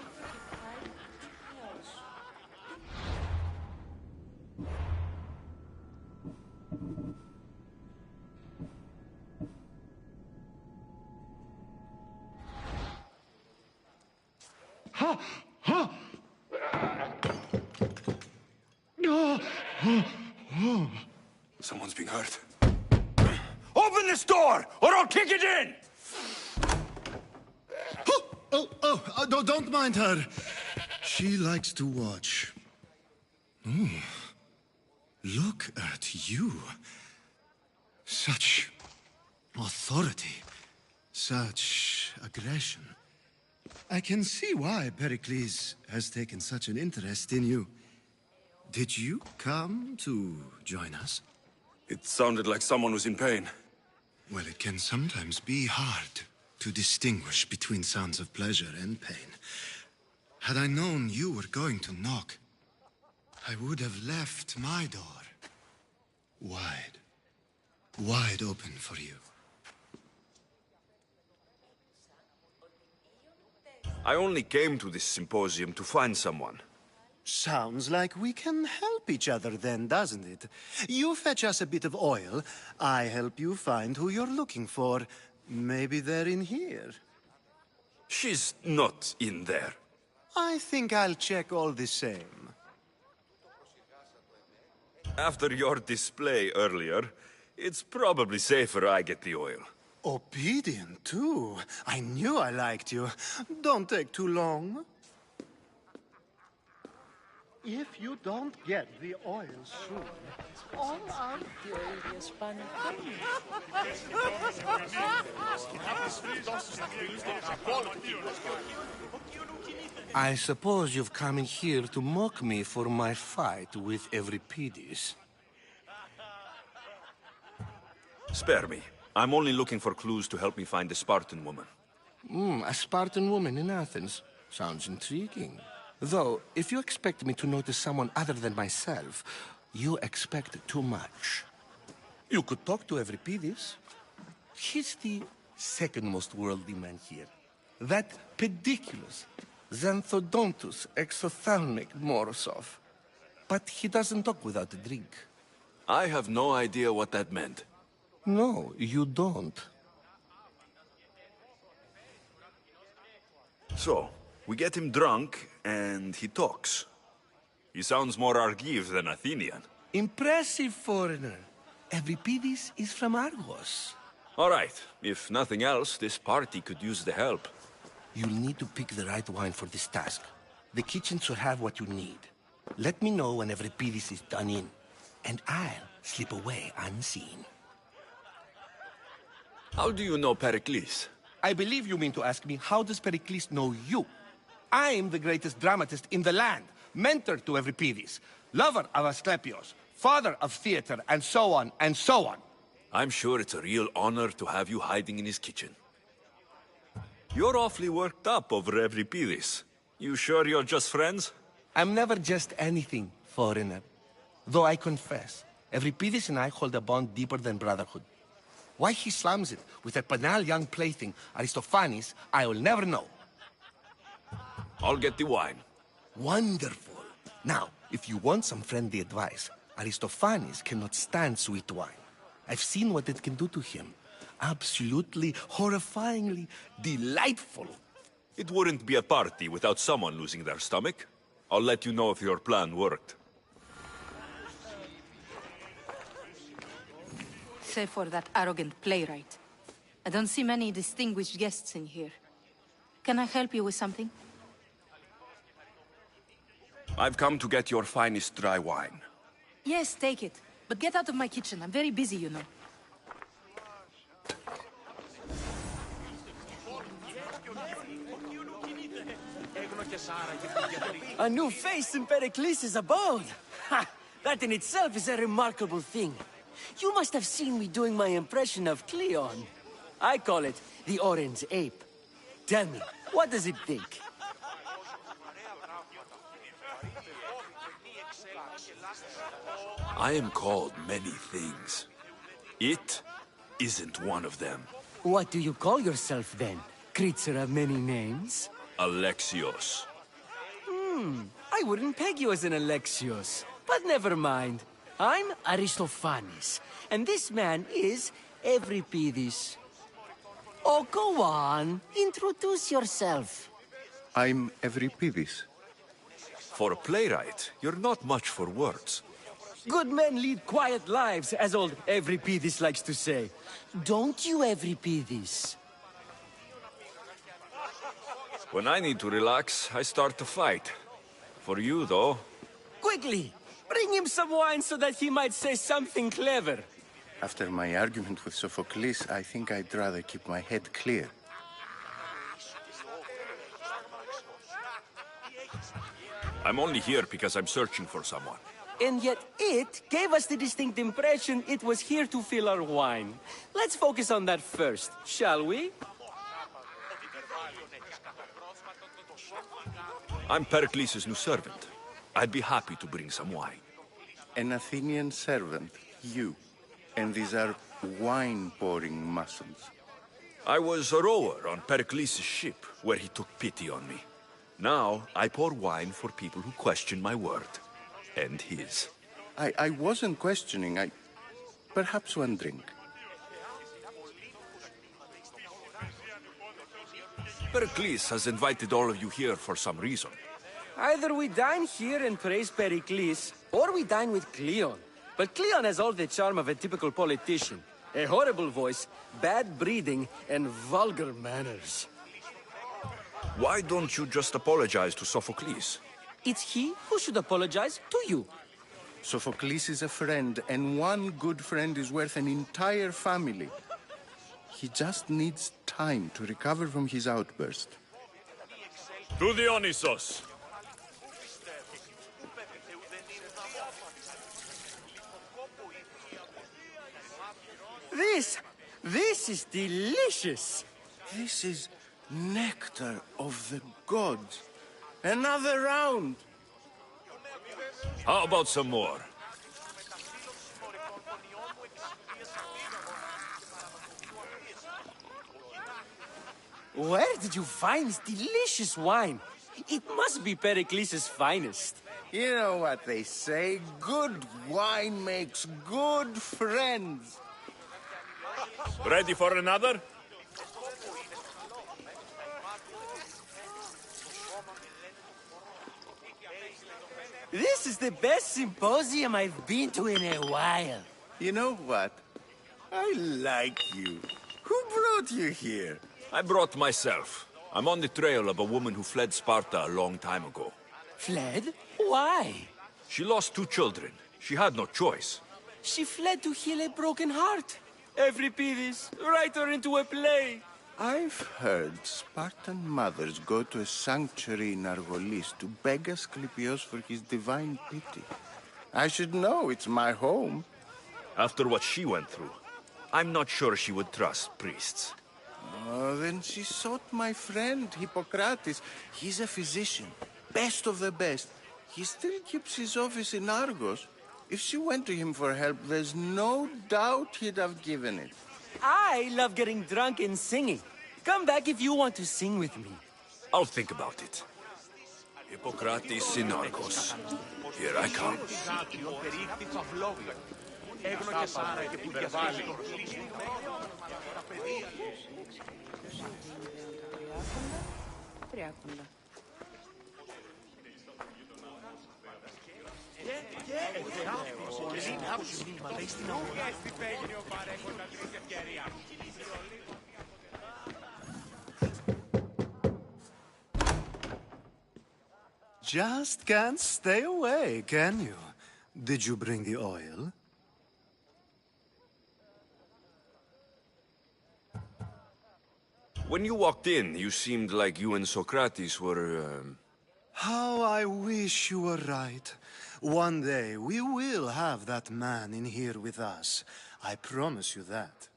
[SPEAKER 7] Someone's being hurt. Open this door, or I'll kick it in!
[SPEAKER 19] Don't mind her. She likes to watch. Oh, look at you. Such authority. Such aggression. I can see why Pericles has taken such an interest in you. Did you come to join us?
[SPEAKER 7] It sounded like someone was in pain.
[SPEAKER 19] Well, it can sometimes be hard to distinguish between sounds of pleasure and pain. Had I known you were going to knock, I would have left my door wide open for you.
[SPEAKER 7] I only came to this symposium to find someone.
[SPEAKER 18] Sounds like we can help each other then, doesn't it? You fetch us a bit of oil, I help you find who you're looking for. Maybe they're in here.
[SPEAKER 7] She's not in there.
[SPEAKER 18] I think I'll check all the same.
[SPEAKER 7] After your display earlier, it's probably safer I get the oil.
[SPEAKER 18] Obedient, too. I knew I liked you. Don't take too long. If you don't get the oil soon, all I'm doing is
[SPEAKER 20] I suppose you've come in here to mock me for my fight with Euripides.
[SPEAKER 7] Spare me. I'm only looking for clues to help me find the Spartan woman.
[SPEAKER 20] A Spartan woman in Athens. Sounds intriguing. Though, if you expect me to notice someone other than myself, you expect too much. You could talk to Euripides. He's the second most worldly man here. That pediculous, xanthodontus exophthalmic Morosov. But he doesn't talk without a drink.
[SPEAKER 7] I have no idea what that meant.
[SPEAKER 20] No, you don't.
[SPEAKER 7] So, we get him drunk, and he talks. He sounds more Argive than Athenian.
[SPEAKER 20] Impressive, foreigner. Euripides is from Argos.
[SPEAKER 7] All right. If nothing else, this party could use the help.
[SPEAKER 20] You'll need to pick the right wine for this task. The kitchen should have what you need. Let me know when Euripides is done in, and I'll slip away unseen.
[SPEAKER 7] How do you know Pericles?
[SPEAKER 20] I believe you mean to ask me, how does Pericles know you? I'm the greatest dramatist in the land, mentor to Euripides, lover of Asclepios, father of theater, and so on, and so on.
[SPEAKER 7] I'm sure it's a real honor to have you hiding in his kitchen. You're awfully worked up over Euripides. You sure you're just friends?
[SPEAKER 20] I'm never just anything, foreigner. Though I confess, Euripides and I hold a bond deeper than brotherhood. Why he slams it with a banal young plaything, Aristophanes, I will never know.
[SPEAKER 7] I'll get the wine.
[SPEAKER 20] Wonderful. Now, if you want some friendly advice, Aristophanes cannot stand sweet wine. I've seen what it can do to him. Absolutely, horrifyingly delightful.
[SPEAKER 7] It wouldn't be a party without someone losing their stomach. I'll let you know if your plan worked.
[SPEAKER 21] Save for that arrogant playwright. I don't see many distinguished guests in here. Can I help you with something?
[SPEAKER 7] I've come to get your finest dry wine.
[SPEAKER 21] Yes, take it. But get out of my kitchen. I'm very busy, you know.
[SPEAKER 5] A new face in Pericles' abode! Ha! That in itself is a remarkable thing. You must have seen me doing my impression of Cleon. I call it the Orange Ape. Tell me, what does it think?
[SPEAKER 7] I am called many things. It isn't one of them.
[SPEAKER 5] What do you call yourself then? Creature of many names?
[SPEAKER 7] Alexios.
[SPEAKER 5] I wouldn't peg you as an Alexios. But never mind. I'm Aristophanes, and this man is Euripides. Oh, go on. Introduce yourself.
[SPEAKER 20] I'm Euripides.
[SPEAKER 7] For a playwright, you're not much for words.
[SPEAKER 5] Good men lead quiet lives, as old Euripides likes to say. Don't you, Euripides?
[SPEAKER 7] When I need to relax, I start to fight. For you, though...
[SPEAKER 5] Quickly! Bring him some wine so that he might say something clever.
[SPEAKER 20] After my argument with Sophocles, I think I'd rather keep my head clear.
[SPEAKER 7] I'm only here because I'm searching for someone.
[SPEAKER 5] And yet it gave us the distinct impression it was here to fill our wine. Let's focus on that first, shall we?
[SPEAKER 7] I'm Pericles' new servant. I'd be happy to bring some wine.
[SPEAKER 20] An Athenian servant, you. And these are wine-pouring muscles.
[SPEAKER 7] I was a rower on Pericles' ship, where he took pity on me. Now, I pour wine for people who question my word. And his.
[SPEAKER 20] I wasn't questioning. Perhaps one drink.
[SPEAKER 7] Pericles has invited all of you here for some reason.
[SPEAKER 5] Either we dine here and praise Pericles, or we dine with Cleon. But Cleon has all the charm of a typical politician. A horrible voice, bad breeding, and vulgar manners.
[SPEAKER 7] Why don't you just apologize to Sophocles?
[SPEAKER 5] It's he who should apologize to you.
[SPEAKER 20] Sophocles is a friend, and one good friend is worth an entire family. He just needs time to recover from his outburst.
[SPEAKER 7] To Dionysos!
[SPEAKER 5] This is delicious!
[SPEAKER 20] This is nectar of the gods. Another round!
[SPEAKER 7] How about some more?
[SPEAKER 5] Where did you find this delicious wine? It must be Pericles' finest.
[SPEAKER 20] You know what they say, good wine makes good friends.
[SPEAKER 7] Ready for another?
[SPEAKER 5] This is the best symposium I've been to in a while.
[SPEAKER 20] You know what? I like you. Who brought you here?
[SPEAKER 7] I brought myself. I'm on the trail of a woman who fled Sparta a long time ago.
[SPEAKER 5] Fled? Why?
[SPEAKER 7] She lost 2 children. She had no choice.
[SPEAKER 5] She fled to heal a broken heart. Euripides, write her into a play.
[SPEAKER 20] I've heard Spartan mothers go to a sanctuary in Argolis to beg Asclepios for his divine pity. I should know, it's my home.
[SPEAKER 7] After what she went through, I'm not sure she would trust priests.
[SPEAKER 20] Oh, then she sought my friend, Hippocrates. He's a physician, best of the best. He still keeps his office in Argos. If she went to him for help, there's no doubt he'd have given it.
[SPEAKER 5] I love getting drunk and singing. Come back if you want to sing with me.
[SPEAKER 7] I'll think about it. Hippocrates in Argos. Here I come.
[SPEAKER 19] Just can't stay away, can you? Did you bring the oil?
[SPEAKER 7] When you walked in, you seemed like you and Socrates were,
[SPEAKER 19] How I wish you were right. One day, we will have that man in here with us. I promise you that.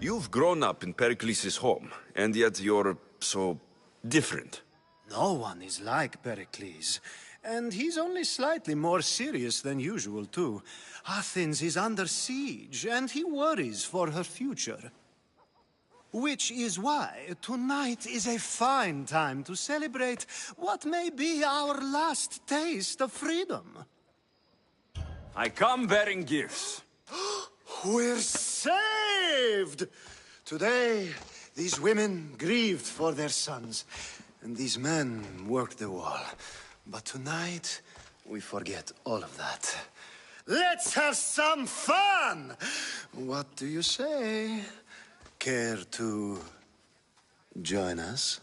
[SPEAKER 7] You've grown up in Pericles' home, and yet you're so different.
[SPEAKER 19] No one is like Pericles. And he's only slightly more serious than usual, too. Athens is under siege, and he worries for her future. Which is why tonight is a fine time to celebrate what may be our last taste of freedom.
[SPEAKER 7] I come bearing gifts.
[SPEAKER 19] We're saved! Today, these women grieved for their sons, and these men worked the wall. But tonight, we forget all of that. Let's have some fun! What do you say? Care to join us?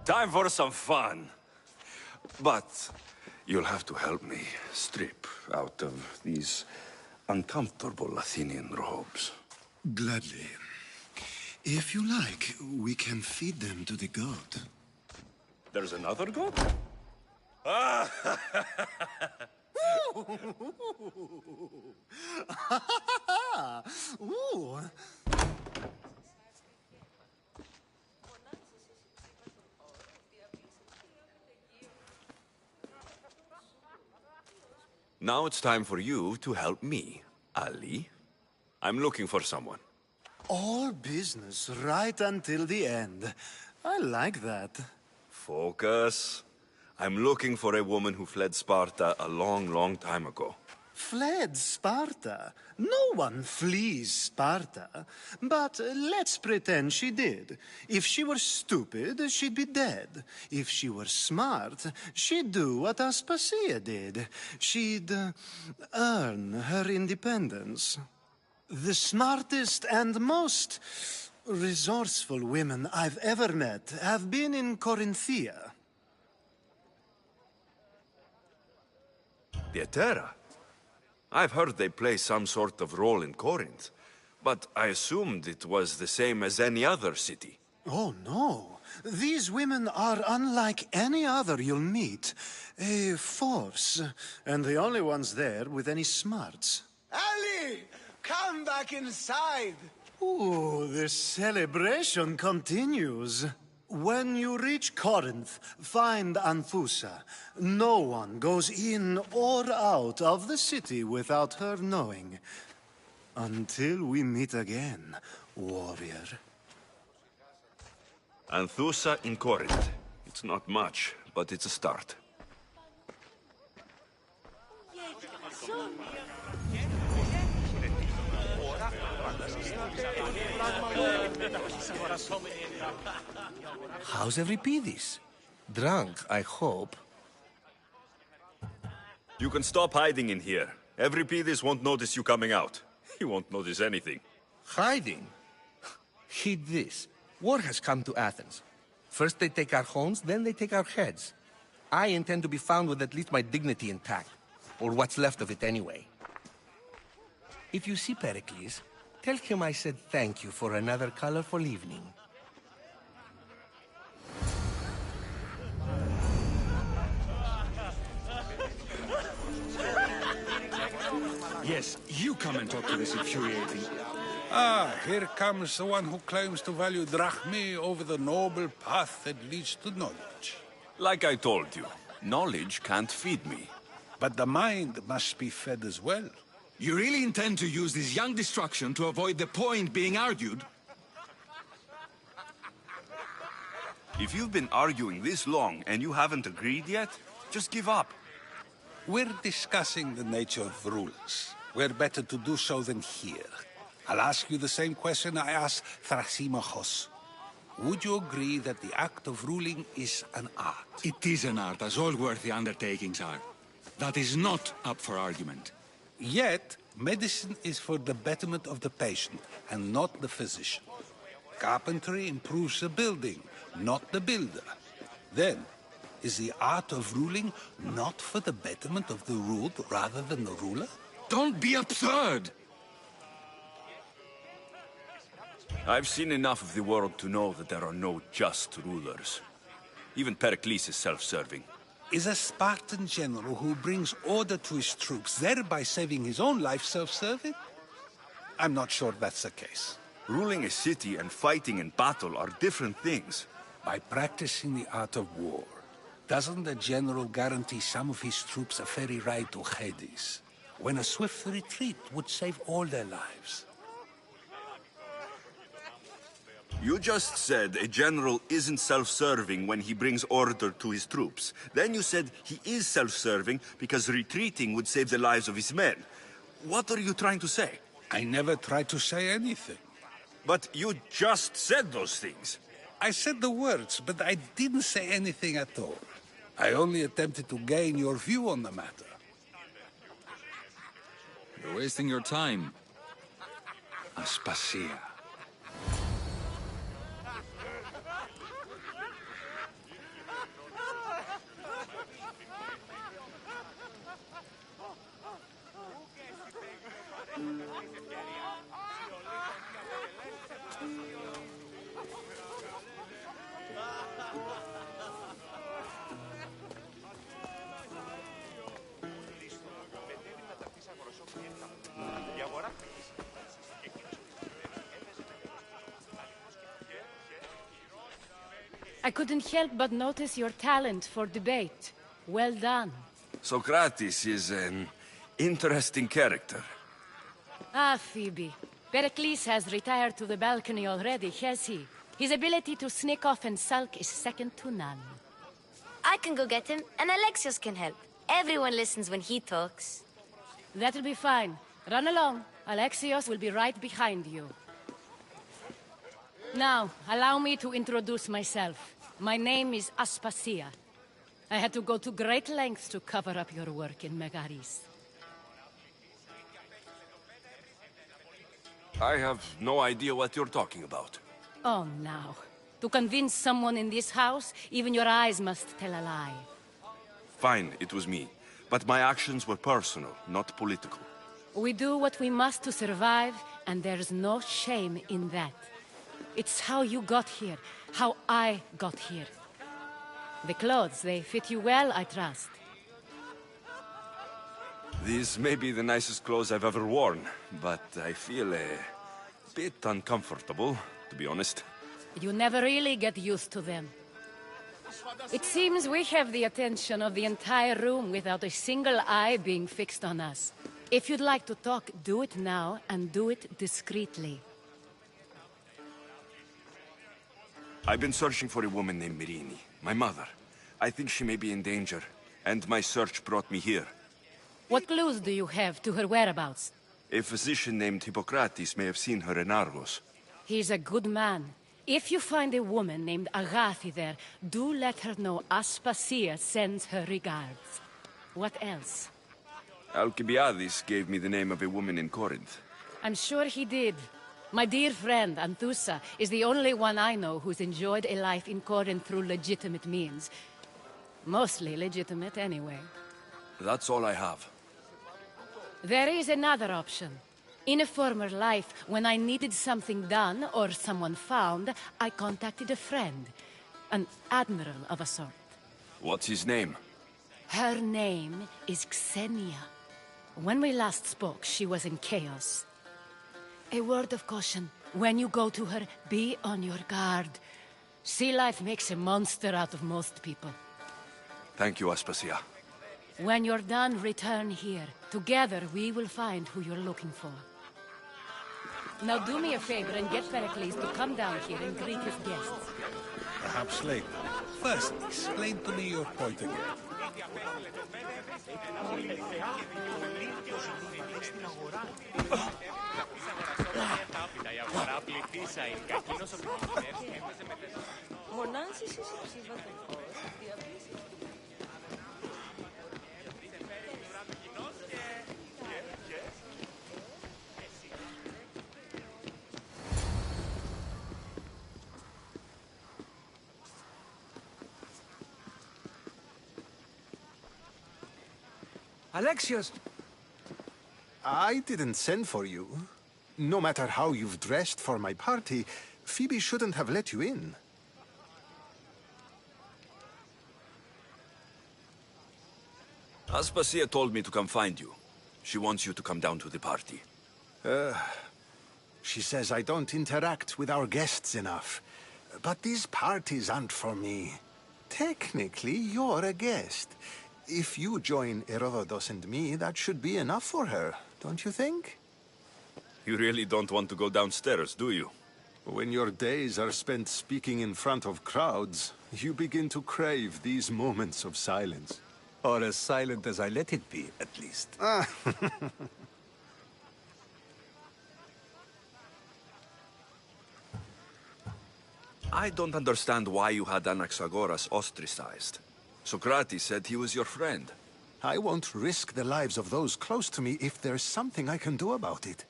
[SPEAKER 7] Time for some fun. But you'll have to help me strip out of these uncomfortable Athenian robes.
[SPEAKER 19] Gladly. If you like, we can feed them to the god.
[SPEAKER 7] There's another god?
[SPEAKER 19] Ooh.
[SPEAKER 7] Now it's time for you to help me, Ali. I'm looking for someone.
[SPEAKER 19] All business right until the end. I like that.
[SPEAKER 7] Focus. I'm looking for a woman who fled Sparta a long, long time ago.
[SPEAKER 19] Fled Sparta? No one flees Sparta. But let's pretend she did. If she were stupid, she'd be dead. If she were smart, she'd do what Aspasia did. She'd earn her independence. The smartest and most resourceful women I've ever met have been in Corinthia.
[SPEAKER 7] The Etera? I've heard they play some sort of role in Corinth, but I assumed it was the same as any other city.
[SPEAKER 19] Oh, no. These women are unlike any other you'll meet. A force, and the only ones there with any smarts. Ali! Come back inside! Ooh, the celebration continues. When you reach Corinth, find Anthusa. No one goes in or out of the city without her knowing. Until we meet again, warrior.
[SPEAKER 7] Anthusa in Corinth. It's not much, but it's a start.
[SPEAKER 20] How's Euripides? Drunk, I hope.
[SPEAKER 7] You can stop hiding in here. Euripides won't notice you coming out. He won't notice anything.
[SPEAKER 20] Hiding? Heed this. War has come to Athens. First they take our homes, then they take our heads. I intend to be found with at least my dignity intact. Or what's left of it anyway. If you see Pericles, tell him I said thank you for another colorful evening.
[SPEAKER 17] Yes, you come and talk to this infuriating...
[SPEAKER 9] Ah, here comes the one who claims to value drachmae over the noble path that leads to knowledge.
[SPEAKER 7] Like I told you, knowledge can't feed me.
[SPEAKER 9] But the mind must be fed as well.
[SPEAKER 17] You really intend to use this young destruction to avoid the point being argued?
[SPEAKER 7] If you've been arguing this long and you haven't agreed yet, just give up.
[SPEAKER 9] We're discussing the nature of rules. Where better to do so than here. I'll ask you the same question I asked Thrasymachos. Would you agree that the act of ruling is an art?
[SPEAKER 17] It is an art, as all worthy undertakings are. That is not up for argument.
[SPEAKER 9] Yet, medicine is for the betterment of the patient, and not the physician. Carpentry improves the building, not the builder. Then, Is the art of ruling not for the betterment of the ruled rather than the ruler?
[SPEAKER 17] Don't be absurd!
[SPEAKER 7] I've seen enough of the world to know that there are no just rulers. Even Pericles is self-serving.
[SPEAKER 9] Is a Spartan general who brings order to his troops, thereby saving his own life, self-serving? I'm not sure that's the case.
[SPEAKER 7] Ruling a city and fighting in battle are different things.
[SPEAKER 9] By practicing the art of war, doesn't the general guarantee some of his troops a ferry ride to Hades, when a swift retreat would save all their lives?
[SPEAKER 7] You just said a general isn't self-serving when he brings order to his troops. Then you said he is self-serving because retreating would save the lives of his men. What are you trying to say?
[SPEAKER 9] I never tried to say anything.
[SPEAKER 7] But you just said those things.
[SPEAKER 9] I said the words, but I didn't say anything at all. I only attempted to gain your view on the matter.
[SPEAKER 17] You're wasting your time.
[SPEAKER 9] Aspasia.
[SPEAKER 13] I couldn't help but notice your talent for debate. Well done.
[SPEAKER 7] Socrates is an interesting character.
[SPEAKER 13] Ah, Phoebe. Pericles has retired to the balcony already, has he? His ability to sneak off and sulk is second to none.
[SPEAKER 16] I can go get him, and Alexios can help. Everyone listens when he talks.
[SPEAKER 13] That'll be fine. Run along. Alexios will be right behind you. Now, allow me to introduce myself. My name is Aspasia. I had to go to great lengths to cover up your work in Megaris.
[SPEAKER 7] I have no idea what you're talking about.
[SPEAKER 13] Oh, now. To convince someone in this house, even your eyes must tell a lie.
[SPEAKER 7] Fine, it was me. But my actions were personal, not political.
[SPEAKER 13] We do what we must to survive, and there's no shame in that. It's how you got here, how I got here. The clothes, they fit you well, I trust.
[SPEAKER 7] These may be the nicest clothes I've ever worn, but I feel a bit uncomfortable, to be honest.
[SPEAKER 13] You never really get used to them. It seems we have the attention of the entire room without a single eye being fixed on us. If you'd like to talk, do it now, and do it discreetly.
[SPEAKER 7] I've been searching for a woman named Mirini, my mother. I think she may be in danger, and my search brought me here.
[SPEAKER 13] What clues do you have to her whereabouts?
[SPEAKER 7] A physician named Hippocrates may have seen her in Argos.
[SPEAKER 13] He's a good man. If you find a woman named Agathi there, do let her know Aspasia sends her regards. What else?
[SPEAKER 7] Alcibiades gave me the name of a woman in Corinth.
[SPEAKER 13] I'm sure he did. My dear friend, Anthusa, is the only one I know who's enjoyed a life in Corinth through legitimate means. Mostly legitimate, anyway.
[SPEAKER 7] That's all I have.
[SPEAKER 13] There is another option. In a former life, when I needed something done or someone found, I contacted a friend. An admiral of a sort.
[SPEAKER 7] What's his name?
[SPEAKER 13] Her name is Xenia. When we last spoke, she was in chaos. A word of caution. When you go to her, be on your guard. Sea life makes a monster out of most people.
[SPEAKER 7] Thank you, Aspasia.
[SPEAKER 13] When you're done, return here. Together, we will find who you're looking for. Now do me a favor and get Pericles to come down here and greet his guests.
[SPEAKER 9] Perhaps later. First, explain to me your point again.
[SPEAKER 14] Alexios!
[SPEAKER 22] I didn't send for you. No matter how you've dressed for my party, Phoebe shouldn't have let you in.
[SPEAKER 7] Aspasia told me to come find you. She wants you to come down to the party.
[SPEAKER 22] She says I don't interact with our guests enough. But these parties aren't for me. Technically, you're a guest. If you join Herodotus and me, that should be enough for her, don't you think?
[SPEAKER 7] You really don't want to go downstairs, do you?
[SPEAKER 22] When your days are spent speaking in front of crowds, you begin to crave these moments of silence.
[SPEAKER 14] Or as silent as I let it be, at least.
[SPEAKER 7] I don't understand why you had Anaxagoras ostracized. Socrates said he was your friend.
[SPEAKER 22] I won't risk the lives of those close to me if there's something I can do about it.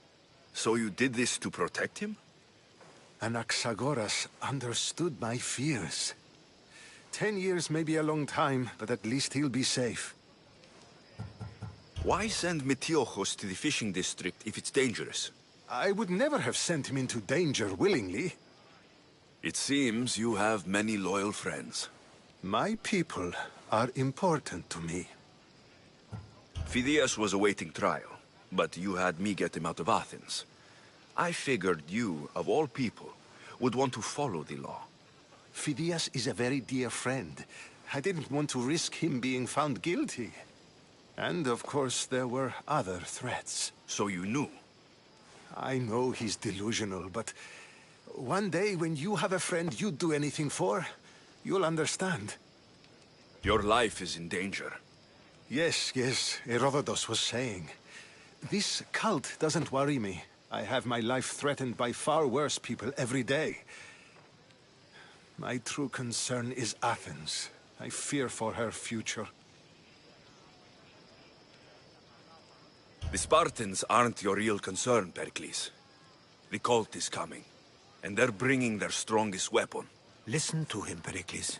[SPEAKER 7] So you did this to protect him?
[SPEAKER 22] Anaxagoras understood my fears. 10 years may be a long time, but at least he'll be safe.
[SPEAKER 7] Why send Metiochos to the fishing district if it's dangerous?
[SPEAKER 22] I would never have sent him into danger willingly.
[SPEAKER 7] It seems you have many loyal friends.
[SPEAKER 22] My people are important to me.
[SPEAKER 7] Phidias was awaiting trial, but you had me get him out of Athens. I figured you, of all people, would want to follow the law.
[SPEAKER 22] Phidias is a very dear friend. I didn't want to risk him being found guilty. And of course, there were other threats.
[SPEAKER 7] So you knew?
[SPEAKER 22] I know he's delusional, but one day when you have a friend you'd do anything for, you'll understand.
[SPEAKER 7] Your life is in danger.
[SPEAKER 22] Yes, Herodotus was saying. This cult doesn't worry me. I have my life threatened by far worse people every day. My true concern is Athens. I fear for her future.
[SPEAKER 7] The Spartans aren't your real concern, Pericles. The cult is coming, and they're bringing their strongest weapon.
[SPEAKER 22] Listen to him, Pericles.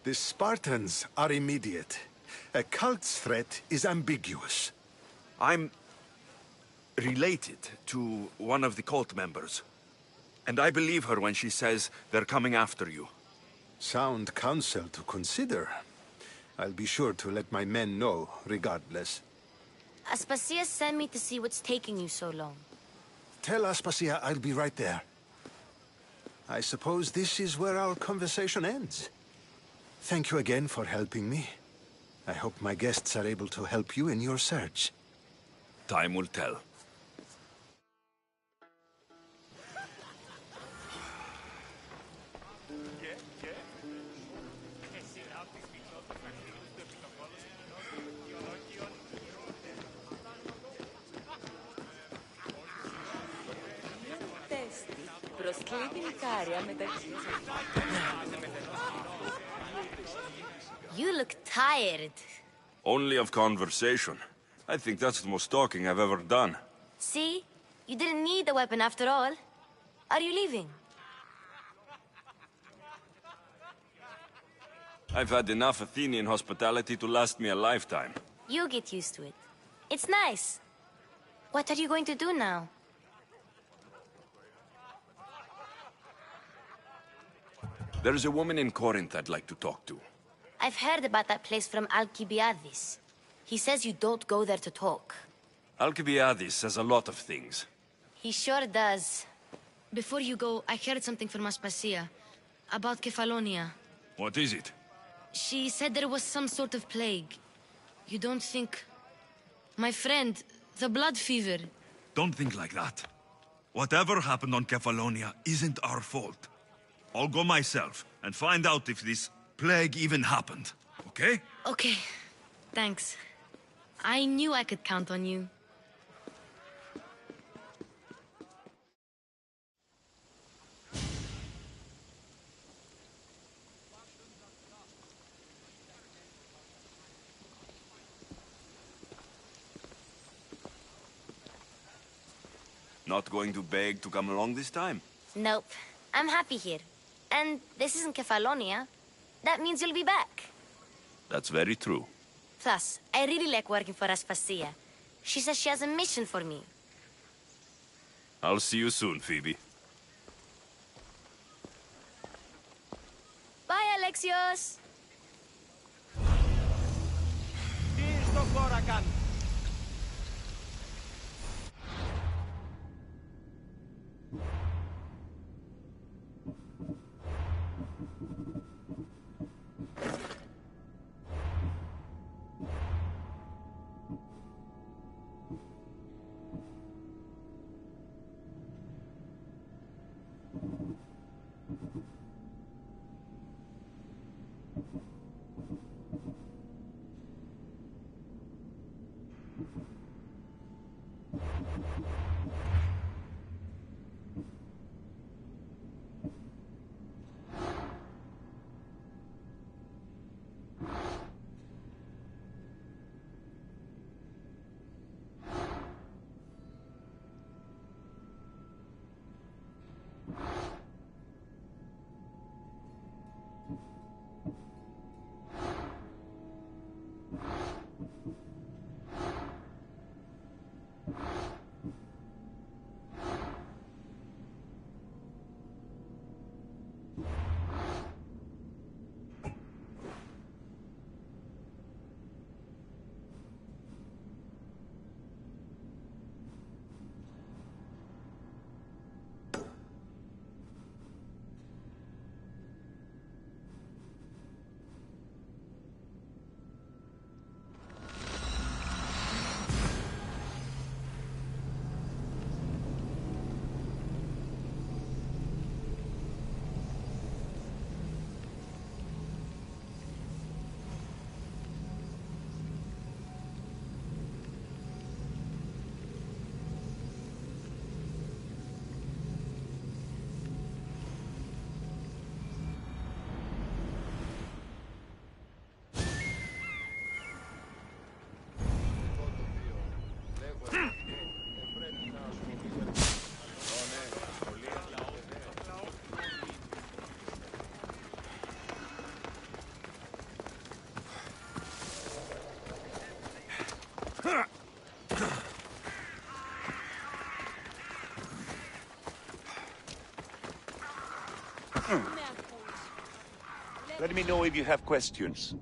[SPEAKER 22] The Spartans are immediate. A cult's threat is ambiguous.
[SPEAKER 7] I'm related to one of the cult members. And I believe her when she says they're coming after you.
[SPEAKER 22] Sound counsel to consider. I'll be sure to let my men know, regardless.
[SPEAKER 16] Aspasia sent me to see what's taking you so long.
[SPEAKER 22] Tell Aspasia I'll be right there. I suppose this is where our conversation ends. Thank you again for helping me. I hope my guests are able to help you in your search.
[SPEAKER 7] Time will tell.
[SPEAKER 16] You look tired.
[SPEAKER 7] Only of conversation. I think that's the most talking I've ever done.
[SPEAKER 16] See? You didn't need the weapon after all. Are you leaving?
[SPEAKER 7] I've had enough Athenian hospitality to last me a lifetime.
[SPEAKER 16] You get used to it. It's nice. What are you going to do now?
[SPEAKER 7] There's a woman in Corinth I'd like to talk to.
[SPEAKER 16] I've heard about that place from Alcibiades. He says you don't go there to talk.
[SPEAKER 7] Alcibiades says a lot of things.
[SPEAKER 16] He sure does. Before you go, I heard something from Aspasia. About Kefalonia.
[SPEAKER 7] What is it?
[SPEAKER 16] She said there was some sort of plague. You don't think... My friend, the blood fever.
[SPEAKER 1] Don't think like that. Whatever happened on Kefalonia isn't our fault. I'll go myself and find out if this plague even happened, okay?
[SPEAKER 16] Okay, thanks. I knew I could count on you.
[SPEAKER 7] Not going to beg to come along this time?
[SPEAKER 16] Nope. I'm happy here. And this isn't Kefalonia. That means you'll be back.
[SPEAKER 7] That's very true.
[SPEAKER 16] Plus, I really like working for Aspasia. She says she has a mission for me.
[SPEAKER 7] I'll see you soon, Phoebe.
[SPEAKER 16] Bye, Alexios!
[SPEAKER 4] Let me know if you have questions.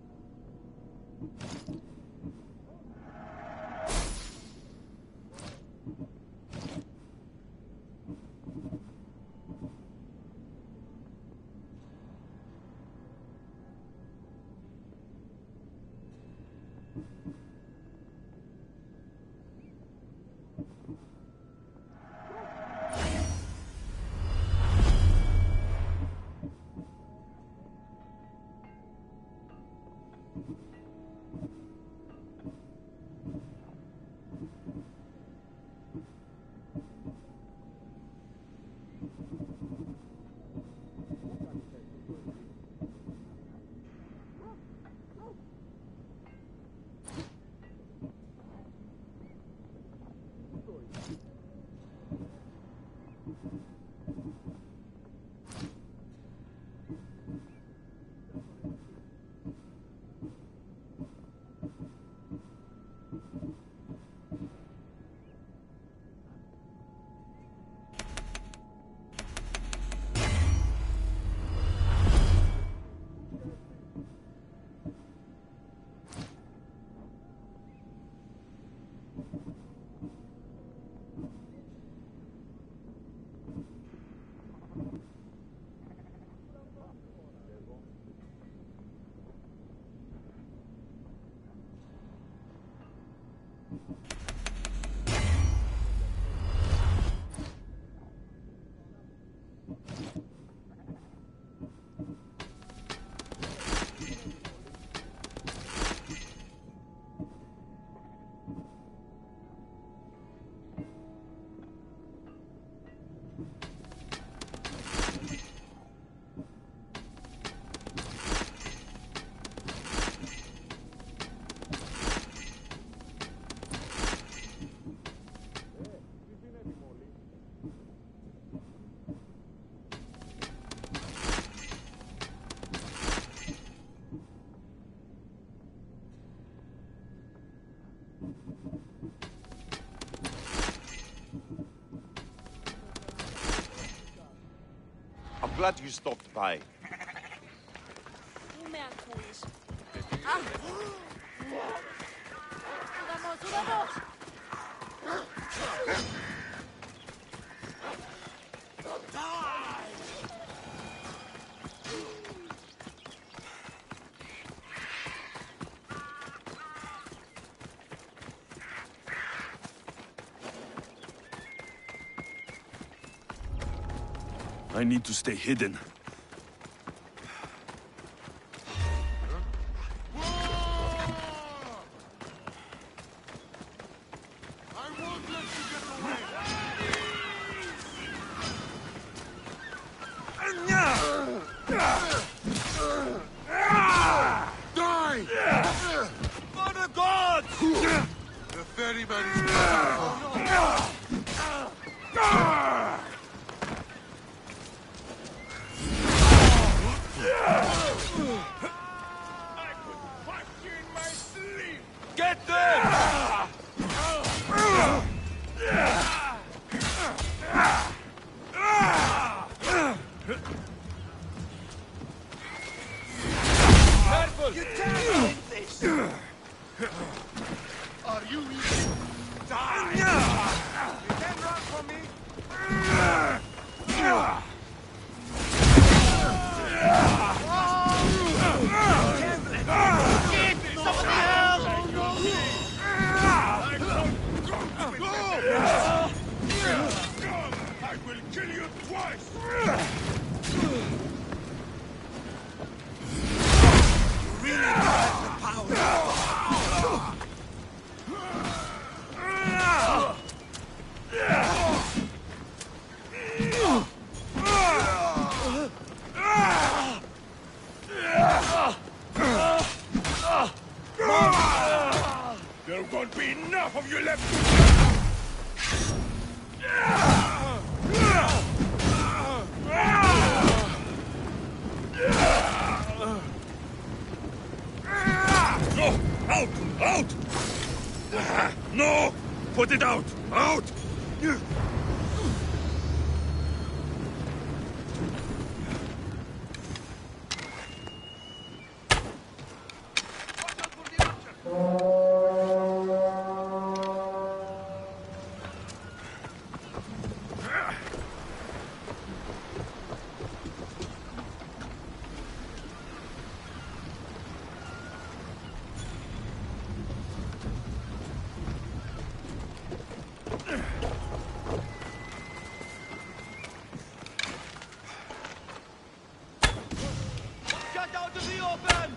[SPEAKER 4] glad you stopped by.
[SPEAKER 8] Umean kuis. Ουδανός!
[SPEAKER 1] I need to stay hidden.
[SPEAKER 3] Die! For the gods! The ferryman is
[SPEAKER 1] Get them!
[SPEAKER 3] Careful! You can't win this! Are you easy? Die! You can run from me! Somebody help!
[SPEAKER 1] I will kill you twice!
[SPEAKER 3] You really have the power!
[SPEAKER 1] There won't be enough of you left! No! Out! Out! No! Put it out! Out!
[SPEAKER 3] Get out of the open!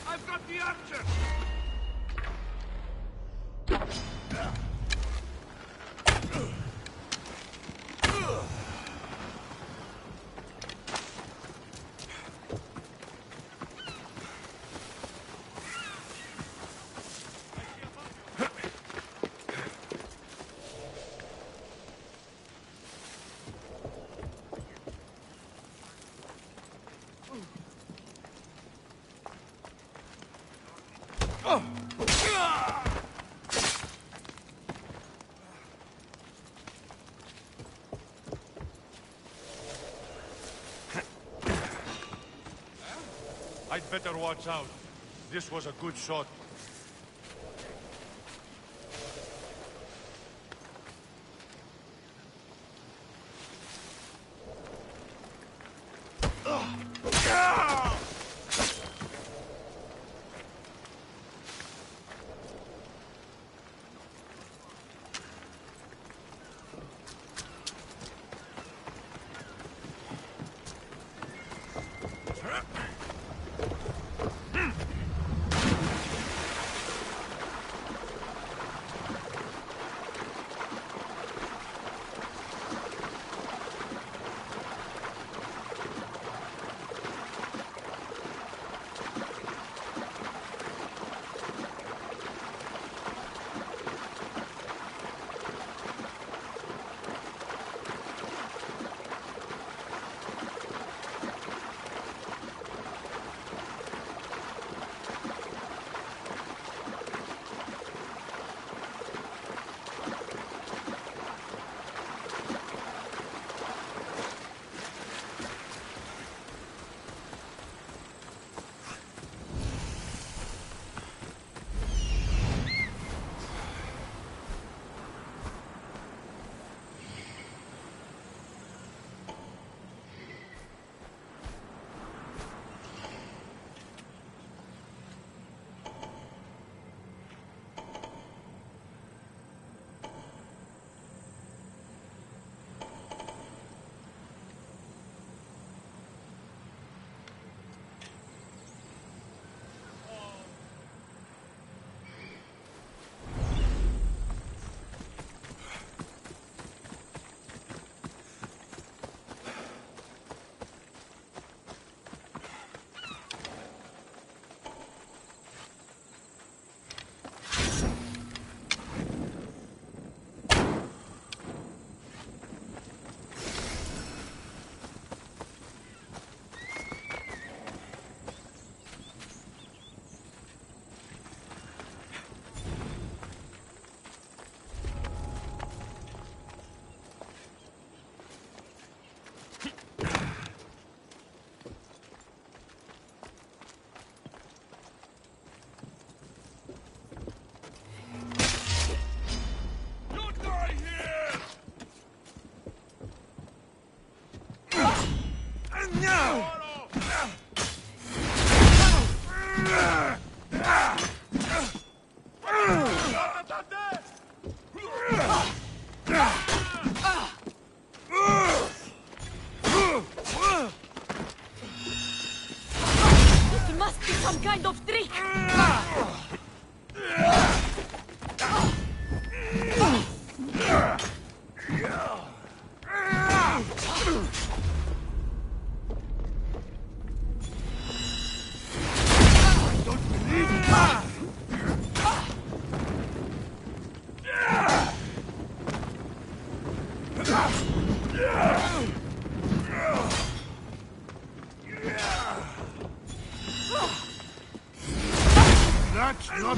[SPEAKER 3] I've got the archer!
[SPEAKER 1] I'd better watch out. This was a good shot.
[SPEAKER 8] some kind of trick!
[SPEAKER 15] That's not...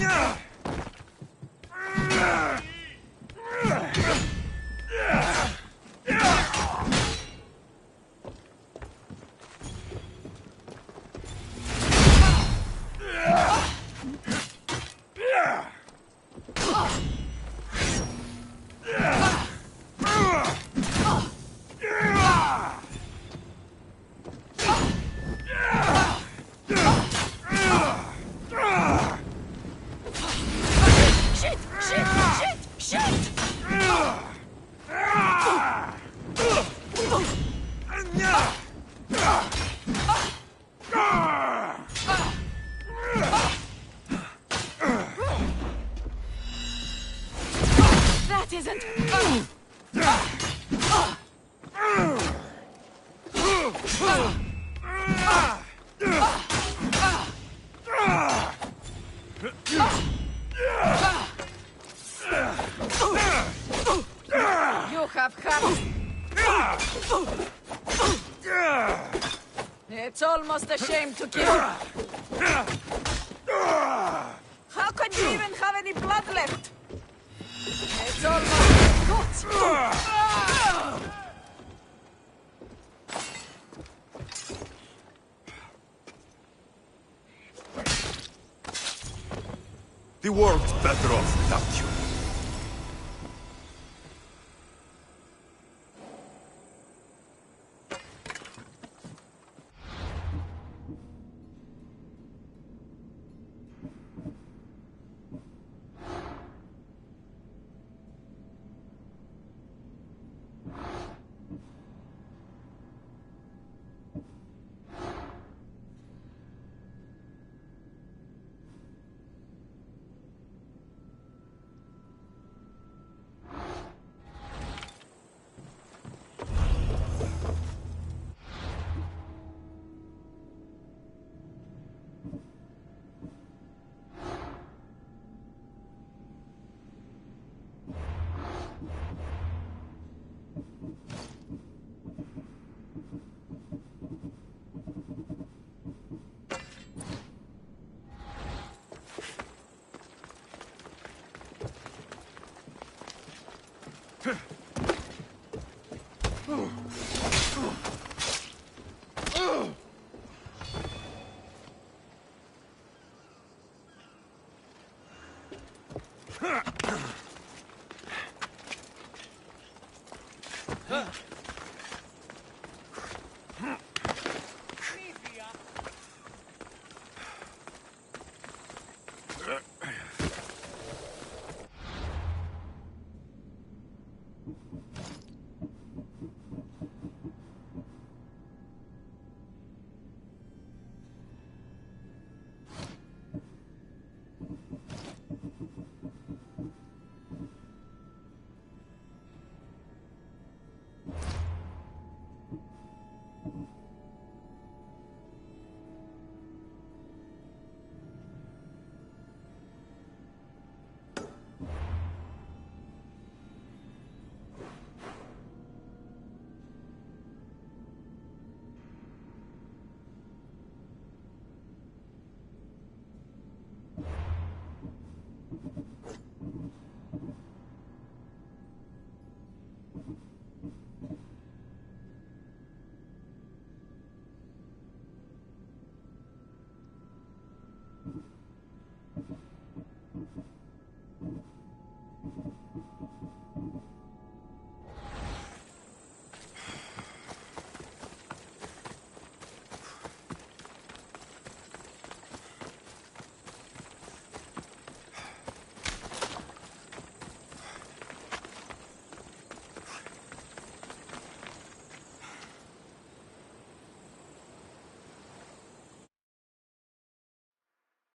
[SPEAKER 8] That isn't... You have had... It's almost a shame to kill. How can you even have any blood left? It's almost good.
[SPEAKER 1] The world's better off without you.